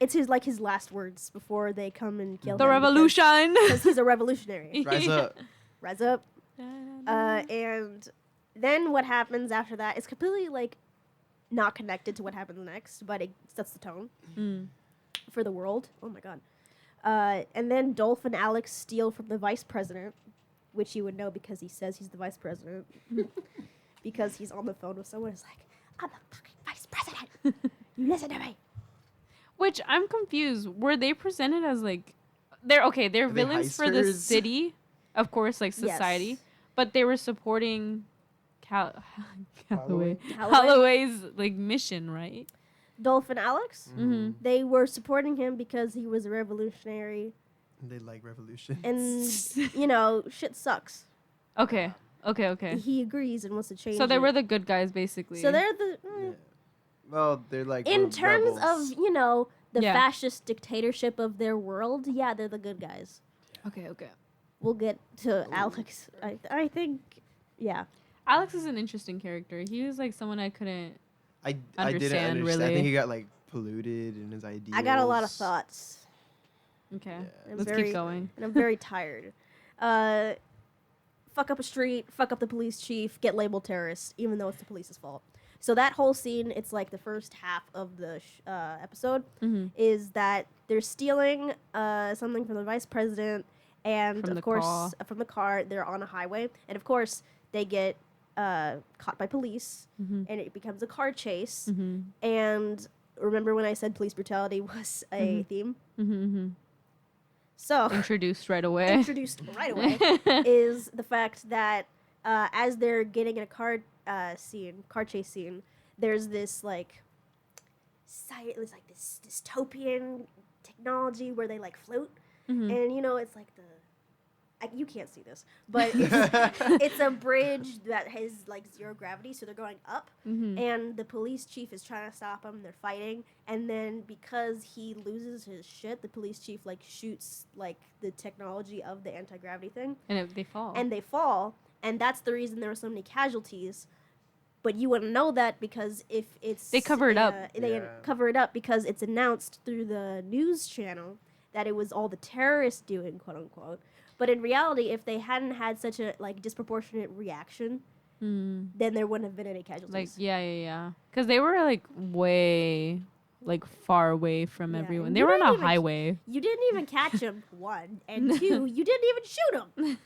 it's his last words before they come and kill The him revolution. because he's a revolutionary. Rise up. Rise up. And then what happens after that is completely not connected to what happens next, but it sets the tone Mm. for the world. Oh my god. And then Dolph and Alex steal from the vice president, which you would know because he says he's the vice president. Because he's on the phone with someone who's like, I'm the fucking vice president. You listen to me. Which I'm confused. Were they presented as they're Are they villains for the heisters? city, of course, like society, Yes. but they were supporting Calloway. Holloway? Holloway's mission, right? Dolph and Alex, Mm-hmm. they were supporting him because he was a revolutionary. They like revolution. And, shit sucks. Okay. Okay. he agrees and wants to change. So they it. were the good guys, basically. So they're the Yeah. Well, they're like in terms rebels. of the Yeah. fascist dictatorship of their world. Yeah, they're the good guys. Okay. We'll get to Alex. I think. Yeah. Alex is an interesting character. He was like someone I couldn't. I didn't understand, understand. really. I think he got like polluted in his ideas. I got a lot of thoughts. Okay. Yeah. I'm Let's very- keep going. And I'm very tired. Fuck up a street, fuck up the police chief, get labeled terrorist, even though it's the police's fault. So that whole scene, it's like the first half of the episode, Mm-hmm. is that they're stealing something from the vice president, and From of the course, car. from the car, they're on a highway, and of course, they get caught by police, Mm-hmm. and it becomes a car chase. Mm-hmm. And remember when I said police brutality was a theme? Mm-hmm. So Introduced right away. introduced right away is the fact that as they're getting in a car chase scene, there's this like it was like this dystopian technology where they like float, Mhm. and it's like you can't see this, but it's a bridge that has like zero gravity, so they're going up, Mhm. and the police chief is trying to stop them. They're fighting, and then because he loses his shit, the police chief like shoots like the technology of the anti-gravity thing, They fall. and they fall, and that's the reason there were so many casualties. But you wouldn't know that because if it's They cover it up. They Yeah. cover it up because it's announced through the news channel that it was all the terrorists doing, quote unquote. But in reality, if they hadn't had such a like disproportionate reaction, Mm. then there wouldn't have been any Like casualties. yeah. Because they were like way like far away from Yeah, everyone. and They you were on didn't a even- highway. You didn't even catch him, one, and two, you didn't even shoot him.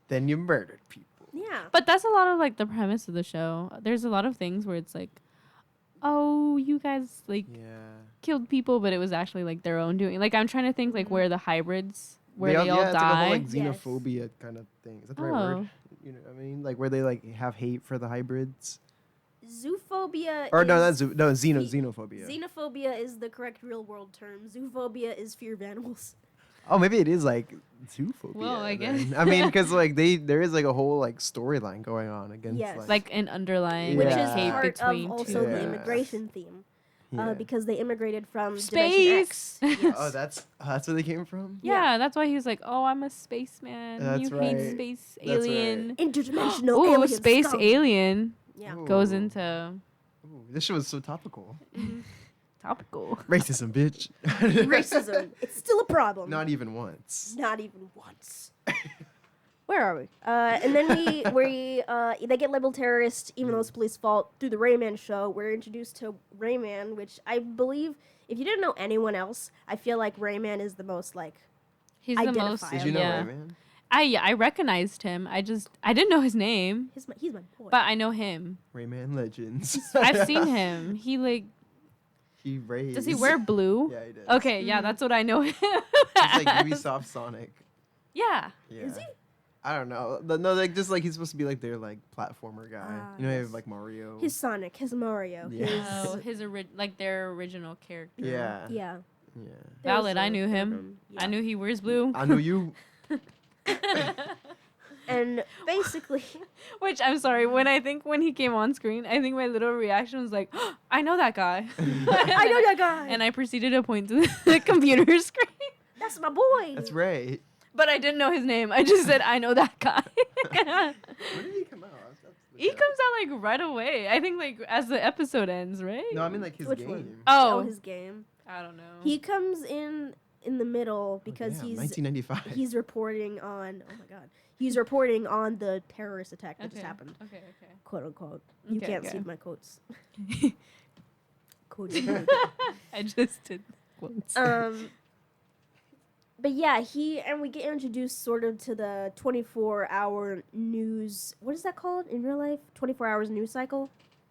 Then you murdered people. Yeah. But that's a lot of like the premise of the show. There's a lot of things where it's like, oh, you guys like Yeah. killed people, but it was actually like their own doing. Like I'm trying to think like Mhm. where the hybrids where they all yeah, it's like a die. whole like Yes. xenophobia kind of thing. Is that the right Oh. word? You know what I mean? Like where they like have hate for the hybrids. Zoophobia Or no, is not fe- xenophobia. Xenophobia is the correct real world term. Zoophobia is fear of animals. Oh, maybe it is like zoophobia. Well, I then. guess. I mean, because like there is like a whole like storyline going on against Yes. Like an underlying Which Yeah. is hate part between of two. also the Yeah. immigration theme. yeah. Because they immigrated from Space. Dimension X. Oh, that's where they came from. Yeah, that's why he was like, "Oh, I'm a spaceman. That's you right. hate space That's alien." Interdimensional Oh, alien space scum. alien Yeah. goes Ooh. into Ooh, this show was so topical. topical. Racism, bitch. Racism. It's still a problem. Not even once. Not even once. Where are we? And then they get labeled terrorist, even though it's police fault. Through the Rayman show, we're introduced to Rayman, which I believe, if you didn't know anyone else, I feel like Rayman is the most like. He's the most. Identifiable. Did you know yeah. Rayman? I recognized him. I didn't know his name, He's my boy. but I know him. Rayman Legends. I've seen him. He like He raised. does he wear blue? Yeah, he does. Okay, yeah, that's what I know him. It's like Ubisoft Sonic. Yeah. Yeah. Is he? I don't know. No, like just like he's supposed to be like their like platformer guy. Ah, You know, you yes. have like Mario. His Sonic, his Mario, Yeah. Oh, his. like their original character. Yeah. Yeah. Yeah. Valid. There's I knew him. yeah. I knew he wears blue. I know you. And basically, Which I'm sorry, when he came on screen, I think my little reaction was like, I know that guy. I know that guy. And I proceeded to point to the computer screen. That's my boy. That's right. But I didn't know his name. I just said, I know that guy. When did he come out? He comes out like right away. I think like as the episode ends, right? No, I mean like his Which game. one? Oh, his game. I don't know. He comes in the middle because Oh, damn, he's 1995. he's reporting on. Oh my god. He's reporting on the terrorist attack that just happened, Okay. quote unquote. You Okay, can't okay. see my quotes. Quote. I just did quotes. But yeah, we get introduced sort of to the 24-hour news. What is that called in real life? 24 hours news cycle.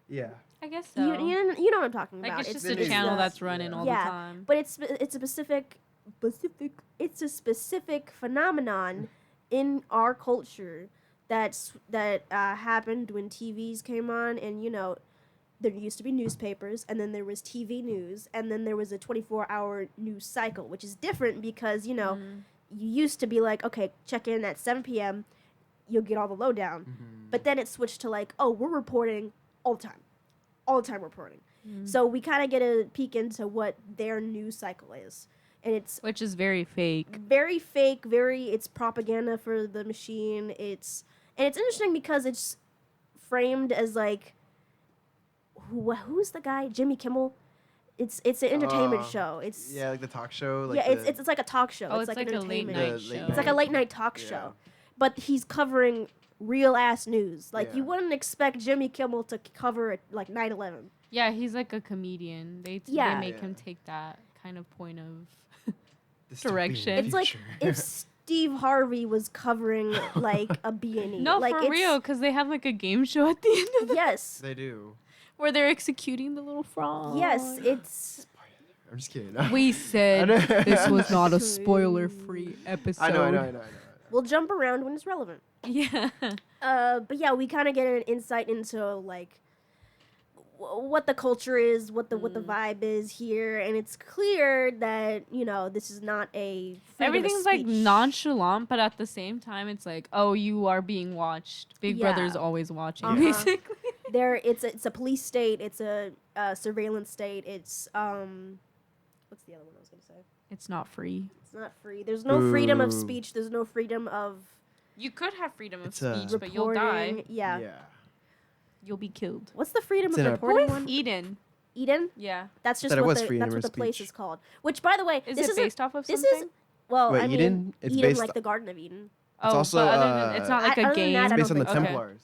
Yeah. I guess so. You know what I'm talking Like about. it's just It a is channel the- that's running all Yeah. the time. But it's a specific phenomenon in our culture that happened when TVs came on, and there used to be newspapers, and then there was TV news, and then there was a 24-hour news cycle, which is different because you used to be like, okay, check in at 7 p.m. you'll get all the lowdown. But then it switched to like, oh, we're reporting all the time reporting. So we kind of get a peek into what their news cycle is, and which is very fake. Very fake. It's propaganda for the machine. It's interesting because it's framed as like, who's the guy? Jimmy Kimmel. It's an entertainment show. It's like the talk show. Like yeah, it's like a talk show. Oh, it's like a late entertainment. night show. It's like a late night talk show, but he's covering real ass news. Like you wouldn't expect Jimmy Kimmel to cover it like 9/11. Yeah, he's like a comedian. They make him take that kind of point of direction. It's like if Steve Harvey was covering like a B&E. No, like, for real, because they have like a game show at the end of the Yes. They do. Where they're executing the little frog. Yes, it's... I'm just kidding. We said this was not a spoiler-free episode. I know. We'll jump around when it's relevant. Yeah. But yeah, we kind of get an insight into like what the culture is, what the vibe is here, and it's clear that this is not a everything's like nonchalant, but at the same time, it's like, oh, you are being watched. Big Brother's always watching, basically. It's a police state. It's a surveillance state. It's what's the other one I was gonna say? It's not free. It's not free. There's no freedom of speech. There's no freedom of. You could have freedom of speech, reporting. but you'll die. Yeah. You'll be killed. What's the freedom of reporting one? Eden. Yeah. That's just what the place is called. Which, by the way, is it based off of something? This is Wait, I mean, Eden? It's Eden based like the Garden of Eden. It's also it's not like a game. That, it's based on the okay. Templars.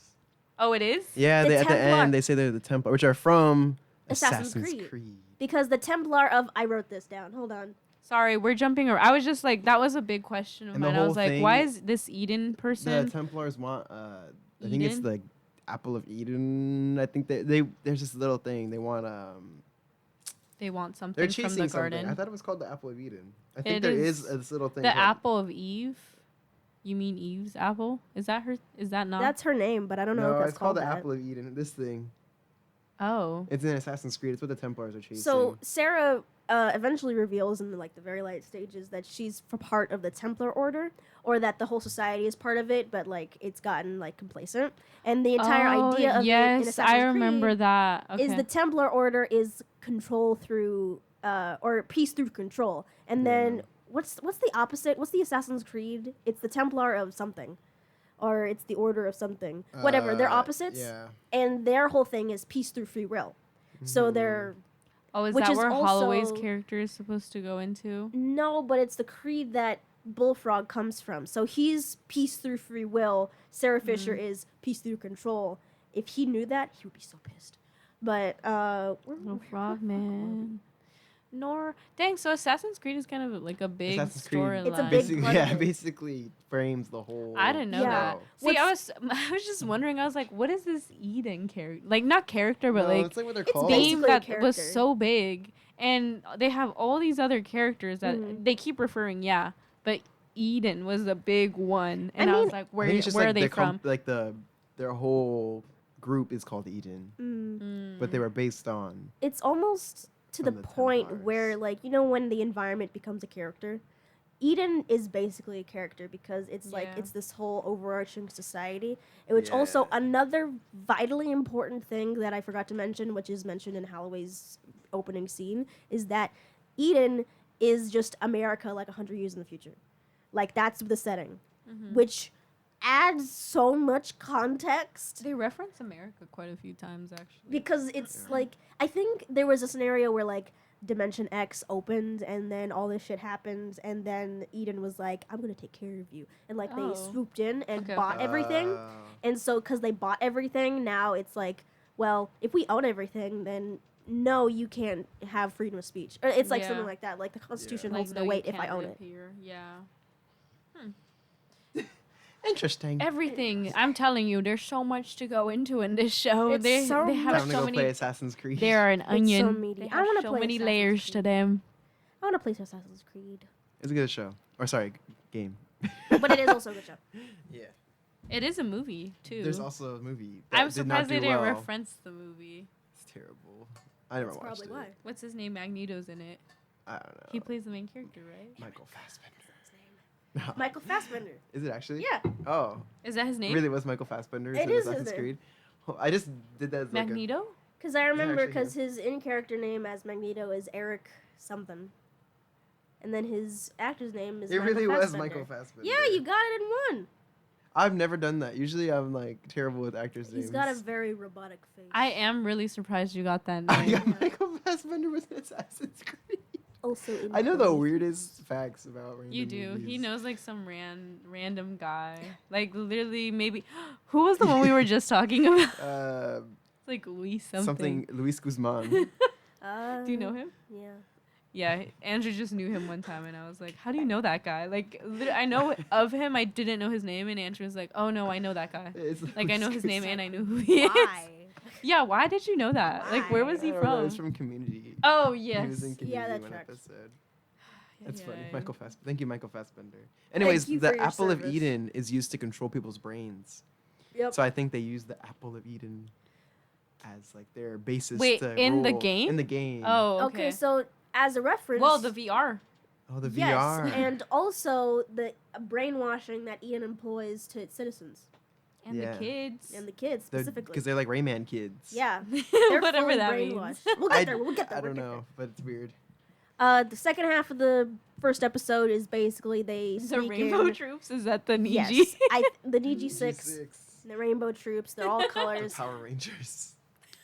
Oh, it is? Yeah, at the end they say they're the Templar, which are from Assassin's Creed. Because the Templar of I wrote this down. Hold on. Sorry, we're jumping around. I was just like, that was a big question of mine. I was like, why is this Eden person? The Templars want, I think it's the Apple of Eden. I think they there's this little thing they want. They want something from the garden. Something. I thought it was called the Apple of Eden. I think there is this little thing. The Apple of Eve. You mean Eve's apple? Is that her? Is that not? That's her name, but I don't know if that's it's called the that. Apple of Eden. This thing. Oh. It's in Assassin's Creed. It's what the Templars are chasing. So Sarah eventually reveals in the very late stages that she's for part of the Templar Order, or that the whole society is part of it, but like it's gotten like complacent. And the entire idea of it in Assassin's I remember Creed that. Okay. is the Templar Order is control through or peace through control. And then what's the opposite? What's the Assassin's Creed? It's the Templar of something. Or it's the Order of something. Whatever. They're opposites. Yeah. And their whole thing is peace through free will. So they're... Oh, is that where Holloway's character is supposed to go into? No, but it's the creed that Bullfrog comes from. So he's peace through free will. Sarah Fisher is peace through control. If he knew that, he would be so pissed. But, Little frog man. Dang, so Assassin's Creed is kind of like a big storyline. It's a big basically frames the whole. I didn't know that. See, I was just wondering. I was like, what is this Eden character? Like, not character, but it's like what they're called. Theme that was so big, and they have all these other characters that they keep referring. Yeah, but Eden was the big one, and I was like, where are they from? Their whole group is called Eden, but they were based on. It's almost to the point Templars. where, like, when the environment becomes a character, Eden is basically a character because it's like it's this whole overarching society, which also another vitally important thing that I forgot to mention, which is mentioned in Holloway's opening scene, is that Eden is just America like 100 years in the future. Like, that's the setting, which adds so much context. They reference America quite a few times, actually. Because it's like, I think there was a scenario where like Dimension X opened and then all this shit happened and then Eden was like, I'm going to take care of you. And like they swooped in and bought everything. And so because they bought everything, now it's like, well, if we own everything, then no, you can't have freedom of speech. Or it's like something like that. Like the Constitution holds no weight if I own it. Here. Yeah. Interesting. Everything. I'm telling you, there's so much to go into in this show. It's they so have Time to so go many. play Assassin's Creed. They are an onion. So meaty. They I have want to so play many Assassin's layers Creed. to them. I want to play Assassin's Creed. It's a good show. Or sorry, game. But it is also a good show. Yeah. It is a movie too. There's also a movie. That I'm did surprised not they do didn't well. reference the movie. It's terrible. I never That's watched probably it. why. What's his name? Magneto's in it. I don't know. He plays the main character, right? Michael Fassbender. Michael Fassbender. Is it actually? Yeah. Oh, Is that his name? really was Michael Fassbender? It in is his Assassin's name. Creed? Oh, I just did that as like Magneto? Because I remember, actually because his in-character name as Magneto is Eric something. And then his actor's name is It Michael really was Fassbender. Michael Fassbender. Yeah, you got it in one. I've never done that. Usually I'm like terrible with actors' names. He's got a very robotic face. I am really surprised you got that I name. got Michael Fassbender was in Assassin's Creed. Also in I know the Korea. weirdest facts about random You do. movies. He knows like some random guy. Like literally maybe who was the one we were just talking about? It's like Luis something. Luis Guzman. Do you know him? Yeah. Yeah, Andrew just knew him one time, and I was like, "How do you know that guy?" Like, I know of him, I didn't know his name, and Andrew was like, "Oh no, I know that guy." It's Like, I know Luis his name, Guzman. and I knew who he is. Why? Yeah, why did you know that? Like, where was I he don't know, from? It's from Community. Oh He yes. was in Community Yeah, that one tracks. episode. Yeah, That's funny. yeah. Michael Fassbender. Thank you, Michael Fassbender. Anyways, you for the your apple of service. Eden is used to control people's brains. Yep. So I think they use the apple of Eden as like their basis Wait, to in the rule. game? In the game. Oh, okay, okay. so as a reference. Well, the VR Oh, the yes, VR. and also the brainwashing that Eden employs to its citizens and Yeah. the kids. and the kids specifically. Because they're like Rayman kids. Yeah. They're Whatever fully that means. brainwashed. We'll get there. We'll get there. I don't we'll get know, but it's weird. there. The second half of the first episode is basically they The sneak Rainbow in. Troops, is that the Niji? Yes, the Niji6, G6. the Rainbow Troops. They're all The colors. Power Rangers.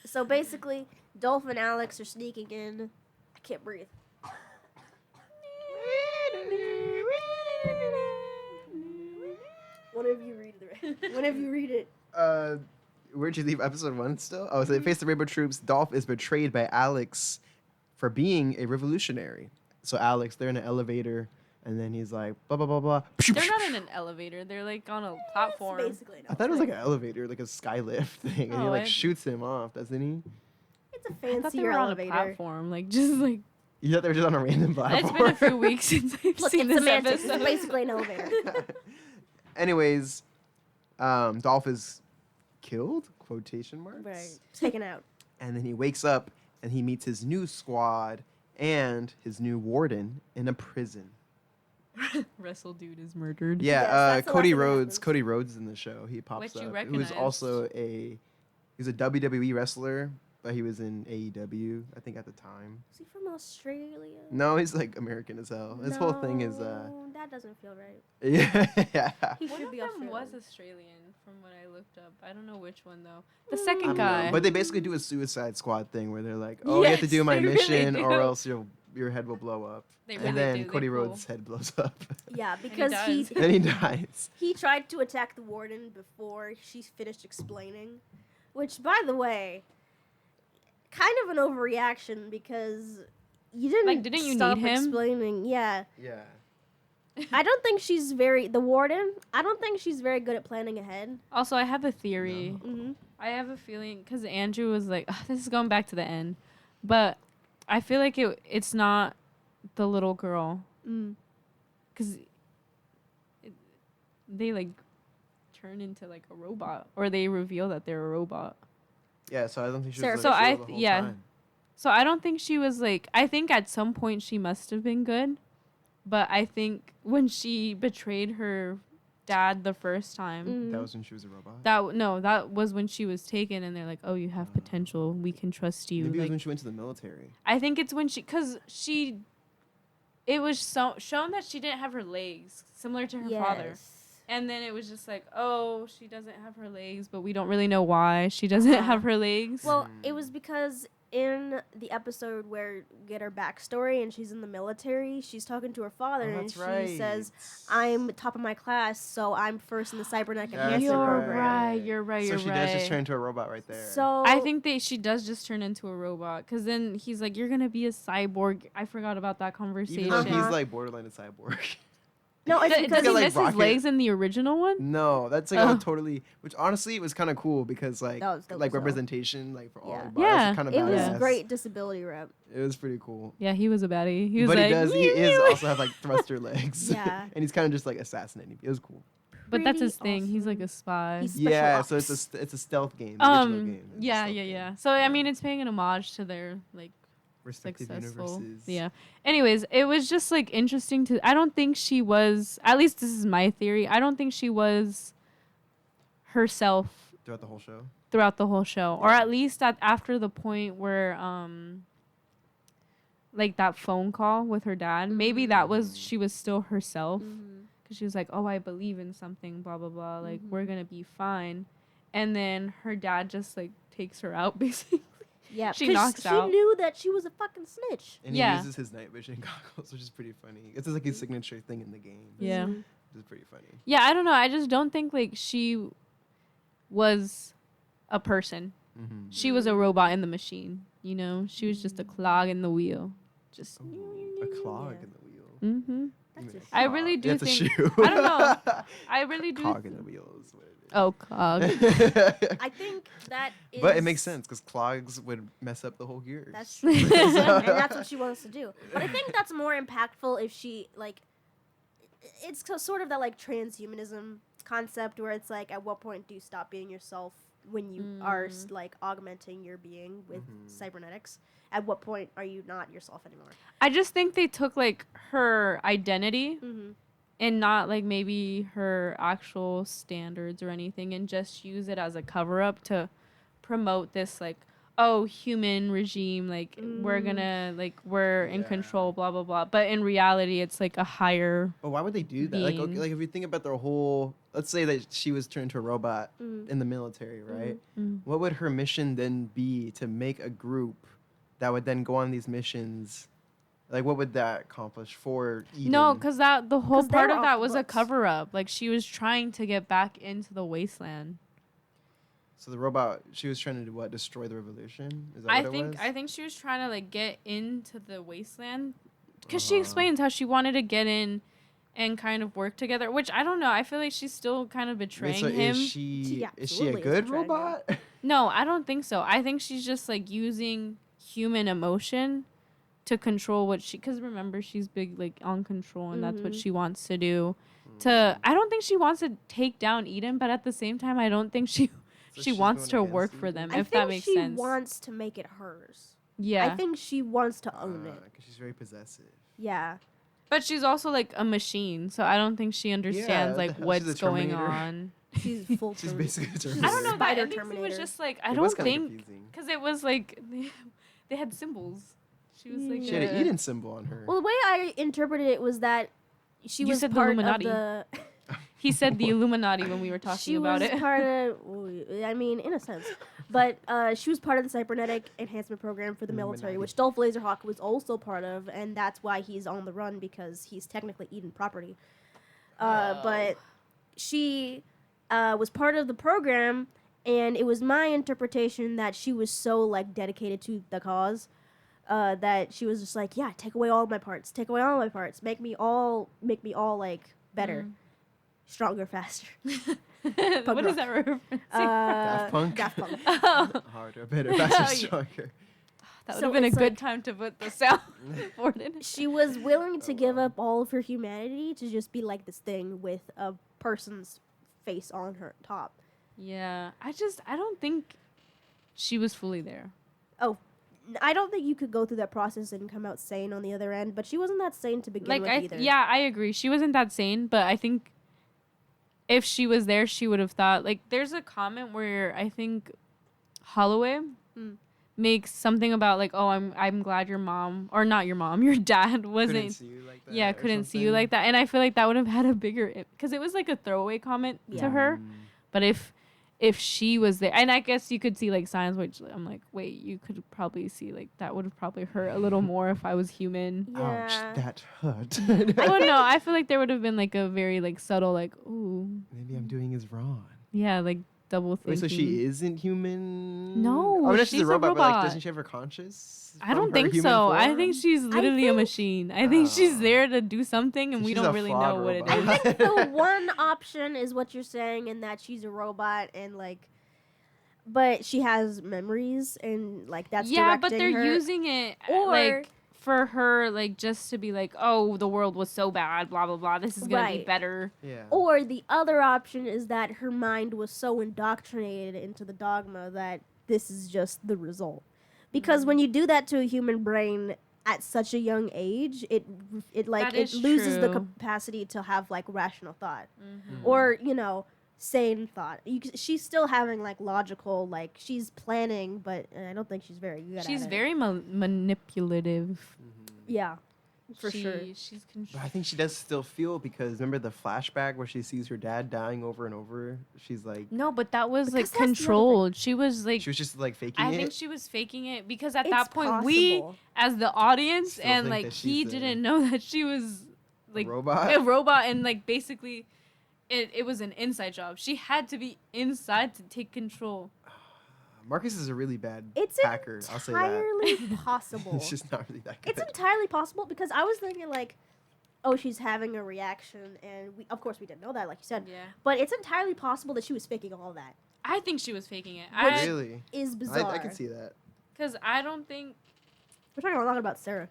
So basically, Dolph and Alex are sneaking in. I can't breathe. One of you read it. One of you read it. Where'd you leave episode 1 still? Oh, so they face the Rainbow Troops. Dolph is betrayed by Alex for being a revolutionary. So Alex, they're in an elevator, and then he's like, blah, blah, blah, blah. They're not in an elevator. They're like on a platform. It's basically an I thought it was like an elevator. elevator, like a skylift thing, and he Oh, like I- shoots him off, doesn't he? It's a I thought they fancier were on a elevator. platform, like just like. You thought they were just on a random platform. It's been a few weeks since I've Look, seen it's this semantics. episode. It's basically an elevator. Anyways, Dolph is killed, quotation marks. Right. Taken out. And then he wakes up and he meets his new squad and his new warden in a prison. Wrestle dude is murdered. Yeah, Yes, that's the last Cody thing that Rhodes. happens. Cody Rhodes is in the show. He pops Which you up. Who's recognized. also he's a WWE wrestler, but he was in AEW, I think, at the time. Is he from Australia? No, he's like American as hell. His whole thing is No, that doesn't feel right. yeah. He One should of be them Australian. was Australian, from what I looked up. I don't know which one though. The Mm. I second don't know. guy. But they basically do a Suicide Squad thing where they're like, "Oh, you have to Yes, do my they really mission, do. or else your head will blow up." They And really then do. They Cody cool. Rhodes' head blows up. Yeah, because does. Then he dies. he tried to attack the warden before she finished explaining, which, by the way, kind of an overreaction because you didn't Like, didn't you stop need him? explaining. Yeah, Yeah. I don't think she's the warden. I don't think she's very good at planning ahead. Also, I have a theory. Mm-hmm. I have a feeling because Andrew was like, "Ugh, this is going back to the end," but I feel like it's not the little girl Mm. because they like turn into like a robot or they reveal that they're a robot. Yeah. So I don't think she Sarah, was. so Like, I the whole yeah. time. So I don't think she was like. I think at some point she must have been good, but I think when she betrayed her dad the first time. Mm. That was when she was a robot. That was when she was taken, and they're like, "Oh, you have potential. We can trust you." Maybe it was Like, when she went to the military. I think it's when it was shown that she didn't have her legs, similar to her father. Yes. And then it was just like, oh, she doesn't have her legs, but we don't really know why she doesn't Uh-huh. have her legs. Well, it was because in the episode where we get her backstory and she's in the military, she's talking to her father and that's she right. says, "I'm top of my class, so I'm first in the cybernetic That's enhancement you're program." right. You're right. So You're she right. does just turn into a robot right there. So I think she does just turn into a robot, because then he's like, "You're gonna be a cyborg." I forgot about that conversation. even though Uh-huh. he's like borderline a cyborg. no, it's Does because he like miss rocket- his legs in the original one? No, that's like Oh. a totally. Which honestly, it was kind of cool because like That was dope like as hell. representation like for all Yeah. robots. Yeah, Kind of it was badass. great disability rep. It was pretty cool. Yeah, he was a baddie. He was But like, he does. He "Meow, is meow." also have like thruster legs. Yeah. And he's kind of just like assassinating. It was cool. But that's his Pretty thing. He's like awesome. a spy. He's special Yeah. So ops. it's a stealth game. The original game. It's a Yeah, stealth yeah, game. yeah. So I mean, it's paying an homage to their like Respective successful. universes. Yeah. Anyways, it was just like interesting to. I don't think she was. At least this is my theory. I don't think she was herself Throughout the whole show. throughout the whole show, or at least after the point where like that phone call with her dad. Maybe that was she was still herself because she was like, "Oh, I believe in something." Blah blah blah. Like we're gonna be fine, and then her dad just like takes her out basically. Yeah, She 'cause knocks she out. knew that she was a fucking snitch. And he uses his night vision goggles, which is pretty funny. It's like his signature thing in the game. Yeah. Mhm. Which is pretty funny. Yeah, I don't know. I just don't think like she was a person. Mm-hmm. She was a robot in the machine. You know, she was just a clog in the wheel. Just. A clog in the wheel. Mm-hmm. That's a I shoe. really do That's think. a shoe. I don't know. I really do. Cog in the wheel is what it is. Oh, clog. I think that is. But it makes sense because clogs would mess up the whole gears. That's true. And that's what she wants to do. But I think that's more impactful if she, like, it's sort of that, like, transhumanism concept where it's like, at what point do you stop being yourself when you are, like, augmenting your being with cybernetics? At what point are you not yourself anymore? I just think they took like her identity Mm-hmm. and not like maybe her actual standards or anything, and just use it as a cover up to promote this like, oh, human regime, like we're gonna like we're in control, blah blah blah. But in reality, it's like a higher. But why would they do that? Like, okay, being. like if you think about their whole, let's say that she was turned into a robot in the military, right? What would her mission then be to make a group that would then go on these missions? Like, what would that accomplish for Eden? No, because that the whole 'Cause they part were of off that the was a books. cover up. Like she was trying to get back into the wasteland. So the robot, she was trying to do what? Destroy the revolution? Is that what it was? I think she was trying to like get into the wasteland because she explains how she wanted to get in and kind of work together. Which I don't know. I feel like she's still kind of Wait, betraying so him. is she a absolutely is good betraying him. robot? No, I don't think so. I think she's just like using human emotion to control what she. Because remember, she's big like on control, and that's what she wants to do. I don't think she wants to take down Eden, but at the same time, I don't think she. So She she's wants to going work against for Eden? them, I if think that makes she sense. wants to make it hers. Yeah. I think she wants to own it. Because she's very possessive. Yeah. But she's also like a machine, so I don't think she understands what like the hell? She's what's a going Terminator. on. She's full. She's Term- basically a she's Terminator. I don't know. That Spider ending scene was Terminator. just like I It was don't kinda think confusing. because it was like they had symbols. She was like She had an Eden symbol on her. Well, the way I interpreted it was that she You was said the part Illuminati. of the. He said the Illuminati when we were talking She about was it. part of. I mean, in a sense, but she was part of the cybernetic enhancement program for the military, Illuminati. which Dolph Laserhawk was also part of, and that's why he's on the run because he's technically Eden property. But she was part of the program, and it was my interpretation that she was so like dedicated to the cause. That she was just like, yeah, take away all my parts, make me all like better, stronger, faster. What is that reference? Daft Punk? Daft Punk. Harder, better, faster, Yeah. stronger. That would So have been a it's good like- time to put the sound for it. She was willing to give up all of her humanity to just be like this thing with a person's face on her top. Yeah, I don't think she was fully there. I don't think you could go through that process and come out sane on the other end, but she wasn't that sane to begin Like with either. yeah, I agree. She wasn't that sane, but I think if she was there, she would have thought like there's a comment where I think Holloway makes something about like, oh, I'm glad your mom or not your mom, your dad wasn't Couldn't see you like that. yeah, or couldn't see you something. like that. And I feel like that would have had a bigger because it was like a throwaway comment Yeah. to her. But if she was there, and I guess you could see like signs, which I'm like, wait, you could probably see like that would have probably hurt a little more if I was human. Yeah. Ouch, that hurt. Oh no, I feel like there would have been like a very like subtle like, ooh, Maybe I'm doing is wrong. yeah, like double thinking. Wait, so she isn't human? No, Oh, no, she's she's a a robot, but like, robot. doesn't she have her conscious? I from don't her think human so. I form? think she's literally a think- machine. I think she's Oh. there to do something, and So we she's don't a really flawed know what it robot. is. The one option is what you're saying, and that she's a robot, and like, but she has memories, and like that's Yeah, but directing they're her. using it Or- like for her, like just to be like, oh, the world was so bad, blah blah blah. This is gonna be Right. better. Yeah. Or the other option is that her mind was so indoctrinated into the dogma that this is just the result. Because when you do that to a human brain at such a young age, it That it is loses the true. capacity to have like rational thought Mm-hmm. or sane thought. She's still having like logical, like she's planning, but I don't think she's very good. She's at it. very manipulative. Yeah, for sure. She's But I think she does still feel, because remember the flashback where she sees her dad dying over and over? She's like, No, but that was Because like that's the other thing. controlled. She was like, she was just like faking I it. think she was faking it because at It's that point we, possible. as the audience, Still and think like that he she's didn't know that she was like robot? a robot, and like basically, it was an inside job. She had to be inside to take control. Marcus is a really bad It's hacker. I'll say that. entirely possible. It's just not really that good. It's entirely possible because I was thinking like, oh, she's having a reaction, and of course we didn't know that, like you said. Yeah, But it's entirely possible that she was faking all that. I think she was faking it. Really? Is bizarre. I can see that. Because I don't think We're talking a lot about Sarah.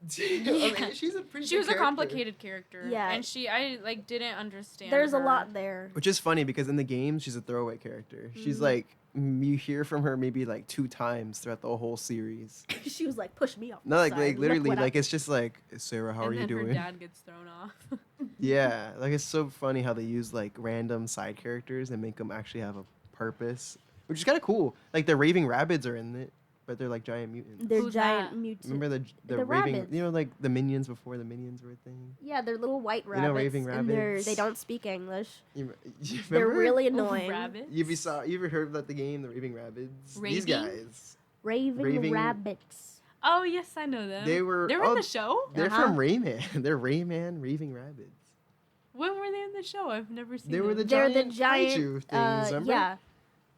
I mean, she's a pretty she good was a character. complicated character. Yeah. and I like didn't understand. There's a her. lot there. Which is funny because in the game, she's a throwaway character. She's like, you hear from her maybe like 2 times throughout the whole series. She was like, push me off. No, the like, side. like Look literally, what I like it's just like, Sarah, how and are you then doing? her dad gets thrown off. Yeah, like it's so funny how they use like random side characters and make them actually have a purpose, which is kind of cool. Like the raving rabbits are in it, but they're like giant mutants. They're Who's giant that? mutants. Remember the The raving, rabbits. like the minions before the minions were a thing. Yeah, they're little white You rabbits. know raving And rabbits? they don't speak English. You They're remember? really annoying. Rabbit. You ever heard about the game, the raving rabbits? These Raving? guys, Raving rabbits. Oh yes, I know them. They were- in oh, the show. they're Uh-huh. from Rayman. They're Rayman raving rabbits. When were they in the show? I've never seen. They were the them. They're the giant giant. kaiju things, remember? Yeah.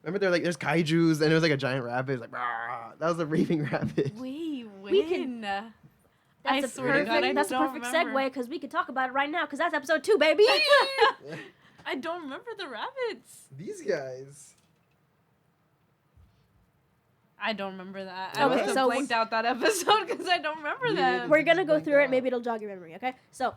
Remember they're like, there's kaijus, and it was like a giant rabbit. It's like, "Rah." That was a raving rabbit. Wait, when? We can- I That's a swear to God, perfect. I That's a don't perfect remember. segue because we could talk about it right now because that's episode 2, baby. I don't remember the rabbits. These guys. I don't remember that. Okay, I must have so blanked out that episode because I don't remember You them. did. We're gonna go Blank through it. out. Maybe it'll jog your memory. Okay. So,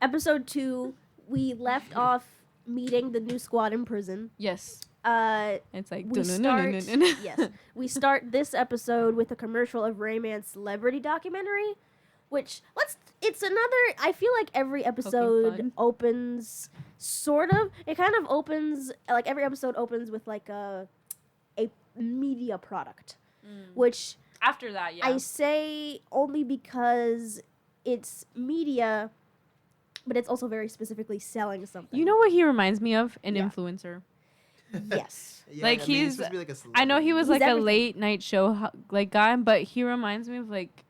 episode 2, we left off meeting the new squad in prison. Yes, Uh, it's like we start. dun-dun-dun-dun-dun. Yes, we start this episode with a commercial of Rayman's celebrity documentary, which it's another. I feel like every episode fun. opens sort of. It kind of opens like every episode opens with like a media product, which After that, yeah. I say only because it's media, but it's also very specifically selling something. You know what he reminds me of? An Yeah. influencer. Yes. Yeah, Like, I mean, he's- supposed to be like a I know he was He's like everything. a late night show like guy, but he reminds me of like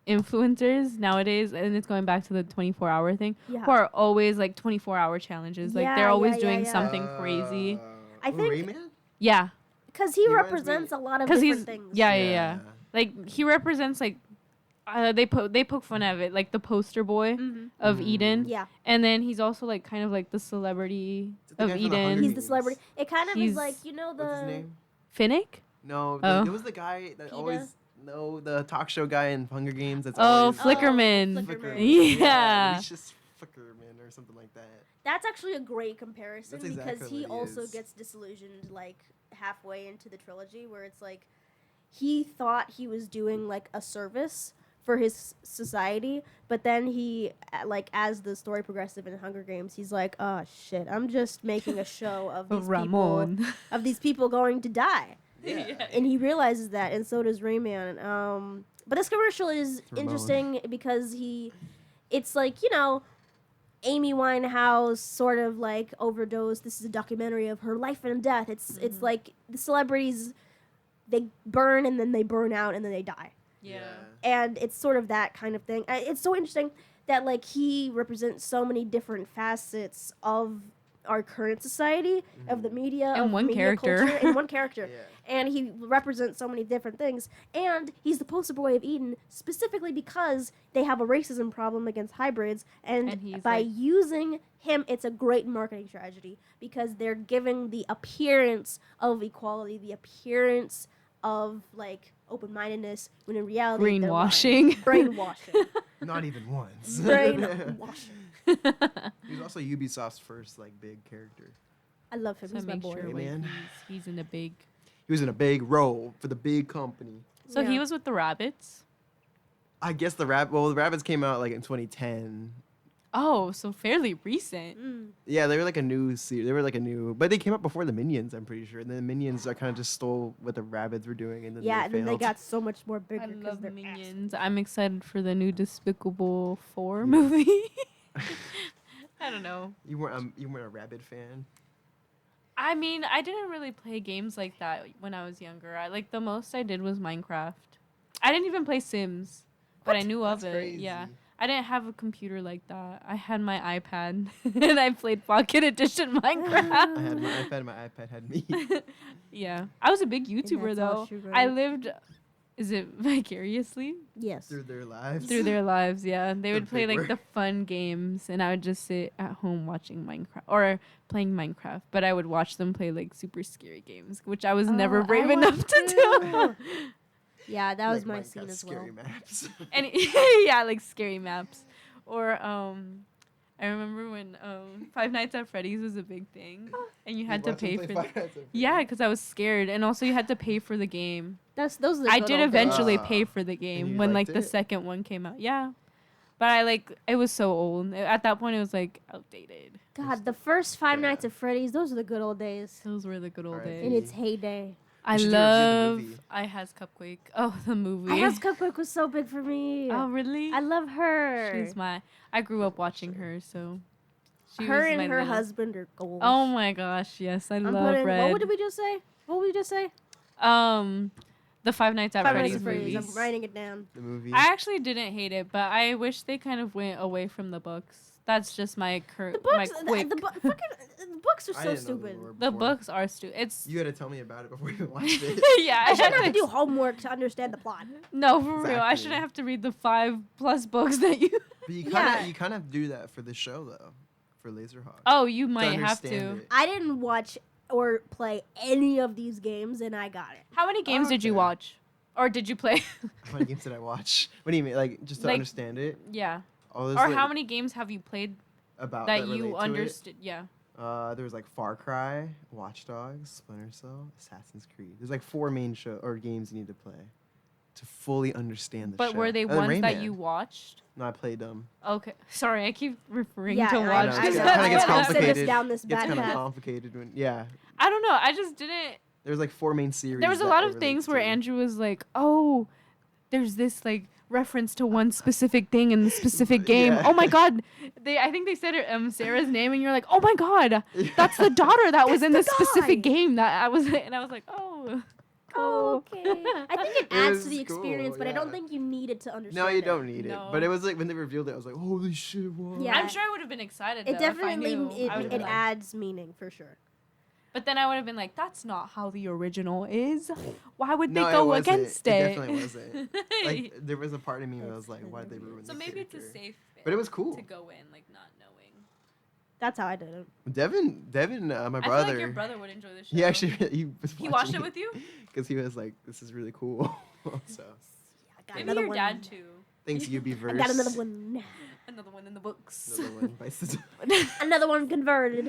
influencers nowadays, and it's going back to the 24-hour thing, Yeah. who are always like 24-hour challenges. Like Yeah, they're always yeah, doing yeah. something crazy. I think- Rayman? Yeah, Because he He reminds represents me- a lot of because different he's things. yeah. Like he represents like they poke fun of it, like the poster boy Mhm. of Mm. Eden, Yeah. and then he's also like kind of like the celebrity Is it the of guy from the Eden. Hunger He's the Games? celebrity. It kind of is He's- like, you know, the... What's his name? Finnick. No, Oh. it was the guy that Peter? always the talk show guy in Hunger Games. That's Oh, always Flickerman. Flickerman. Yeah. he's just Flickerman or something like that. That's actually a great comparison That's because exactly he what he also is. gets disillusioned like halfway into the trilogy where it's like he thought he was doing like a service for his society, but then he like as the story progressive in Hunger Games, he's like, "Oh shit, I'm just making a show of these Ramon. people going to die." Yeah. And he realizes that, and so does Rayman. But this commercial is Ramon. interesting because it's like, you know, Amy Winehouse sort of like overdose. This is a documentary of her life and death. It's like the celebrities, they burn and then they burn out and then they die. Yeah. And it's sort of that kind of thing. It's so interesting that like he represents so many different facets of our current society, of the media, And of one media character. culture, in one character. Yeah. And he represents so many different things. And he's the poster boy of Eden specifically because they have a racism problem against hybrids. And And he's by like- using him, it's a great marketing strategy because they're giving the appearance of equality, the appearance of like open-mindedness, when in reality they're lying. Greenwashing. Brainwashing. Not even once. Brainwashing. He was also Ubisoft's first like big character. I love him. So He's my make boy. sure Hey, when man. he's in a big. He was in a big role for the big company. So he Yeah. was with the rabbits. I guess the rabbits came out like in 2010. Oh, so fairly recent. Yeah, they were like a new series. They were like a new, but they came out before the Minions, I'm pretty sure. And then the Minions are kind of just stole what the rabbits were doing, and then Yeah, they and then they failed. got so much more bigger I because love they're Minions. I'm excited for the new Despicable 4 movie. I don't know. You weren't a rabbit fan. I mean, I didn't really play games like that when I was younger. The most I did was Minecraft. I didn't even play Sims, but I knew of That's it. crazy. Yeah. I didn't have a computer like that. I had my iPad and I played Pocket Edition Minecraft. I had my iPad. My iPad had me. Yeah. I was a big YouTuber that's all though. she wrote. I lived is it vicariously? Yes. Through their lives. Through their lives, yeah. They The would play big like the word. fun games and I would just sit at home watching Minecraft or playing Minecraft, but I would watch them play like super scary games, which I was never Oh, brave I enough was to do. Yeah, that was Like my Minecraft scene as well. Scary maps. And yeah, like scary maps. Or I remember when Five Nights at Freddy's was a big thing and you had to pay for Yeah, because I was scared, and also you had to pay for the game. Those are the I good did old days. eventually Ah. pay for the And game you when like liked the it? second one came out. Yeah, but it was so old. At that point, it was like outdated. God, the first Five Yeah. Nights at Freddy's, those are the good old days. Those were the good old Alright. days. In its heyday. I should do a review of the love movie. I Has Cupquake. Oh, the movie. I House Cupcake was so big for me. Oh, really? I love her. I grew up watching her, so. Her was and my her little- husband are goals. Oh my gosh, yes, I I'm love putting, Red. what did we just say? What did we just say? The Five Nights at Five Freddy's Nights at Freddy's. movies. I'm writing it down. The movie. I actually didn't hate it, but I wish they kind of went away from the books. That's just my The books, my quick. the books are I so didn't know the stupid. lore The before. books are stupid. It's You had to tell me about it before you even watched it. yeah. I shouldn't have to to do homework to understand the plot. No, for real. I Exactly. shouldn't have to read the 5+ books that you. But you Yeah. kind of do that for the show though, for Laserhawk. Oh, you might have to. understand it. I didn't watch or play any of these games, and I got it. How many games did you Okay. watch, or did you play? How many games did I watch? What do you mean, like just to Like- understand it? Yeah. Oh, Or how many games have you played about that relate you to understood? Yeah. it? There was like Far Cry, Watch Dogs, Splinter Cell, Assassin's Creed. There's like 4 main games you need to play to fully understand the show. But were they And then ones that Rayman. you watched? No, I played them. Okay. Sorry, I keep referring Yeah, to I watch. know, I it's know. kinda I gets don't wanna send us complicated. down this It gets bad kind of path. complicated when I don't know. I just didn't. There's like 4 main series. There was a that lot it of things where relates to. Andrew was like, "Oh, there's this like reference to one specific thing in the specific game. Yeah. Oh my god!" I think they said Sarah's name, and you're like, "Oh my god, that's the daughter that was in That's this the specific guy." game." That I was, and I was like, "Oh, Oh, cool." okay. I think it It adds to was the experience, cool, but I don't yeah. think you need it to understand. No, you it. don't need No. it. But it was like when they revealed it, I was like, holy shit, what? Yeah. I'm sure I would have been excited. It though, if I definitely knew. I would've it been like- adds meaning for sure. But then I would have been like, "That's not how the original is. Why would they No, it go wasn't. against It it?" definitely wasn't. Like there was a part of me that was like, why did they ruin so the maybe it's a character? safe. But it was cool. to go in like not knowing. That's how I did it. Devin, my I brother. feel like your brother would enjoy the show. He actually He watched it with you? because he was like, this is really cool. So I got Maybe another your one. dad too. thanks UB I got another one. Another one in the books. Another one bites the Another one converted.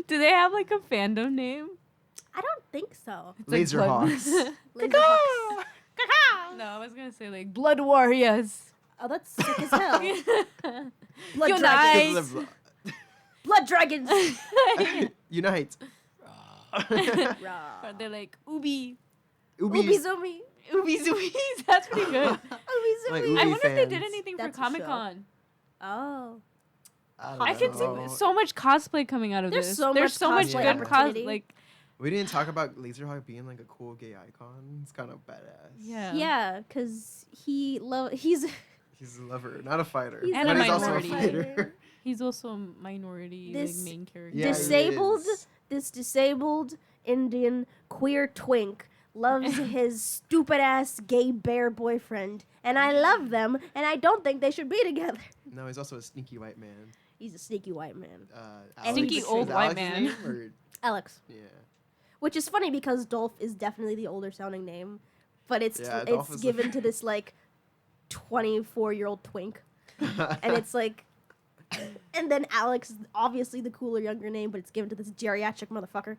Do they have like a fandom name? I don't think so. It's like Laserhawks. Laserhawks. No, I was gonna say like Blood Warriors. Oh, that's sick as hell. Blood Unite. dragons. Unite. Blood dragons. Unite. Or they're like Ubi. Ubi Ubi. zoomy. Ubi Zoomies. That's pretty good. Ubi Like zoomy. Ubi I wonder if they did fans. anything That's for a Comic show. Con. Oh. I could see so much cosplay coming out of There's this. so There's so much much good opportunity. like We didn't talk about Laserhawk being like a cool gay icon. It's kind of badass. Yeah, because he's He's a lover, not a fighter. He's And but a he's also a minority. fighter. He's also a minority This like main character. Yeah, he disabled. is. This disabled Indian queer twink loves his stupid ass gay bear boyfriend, and I love them, and I don't think they should be together. No, he's also a sneaky white man. He's a sneaky white man, Alex- Sneaky is old Alex's white man. name, or- Alex. yeah. Which is funny because Dolph is definitely the older sounding name, but it's Yeah, Dolph it's is given like- to this like 24-year-old twink, and it's like, and then Alex is obviously the cooler younger name, but it's given to this geriatric motherfucker.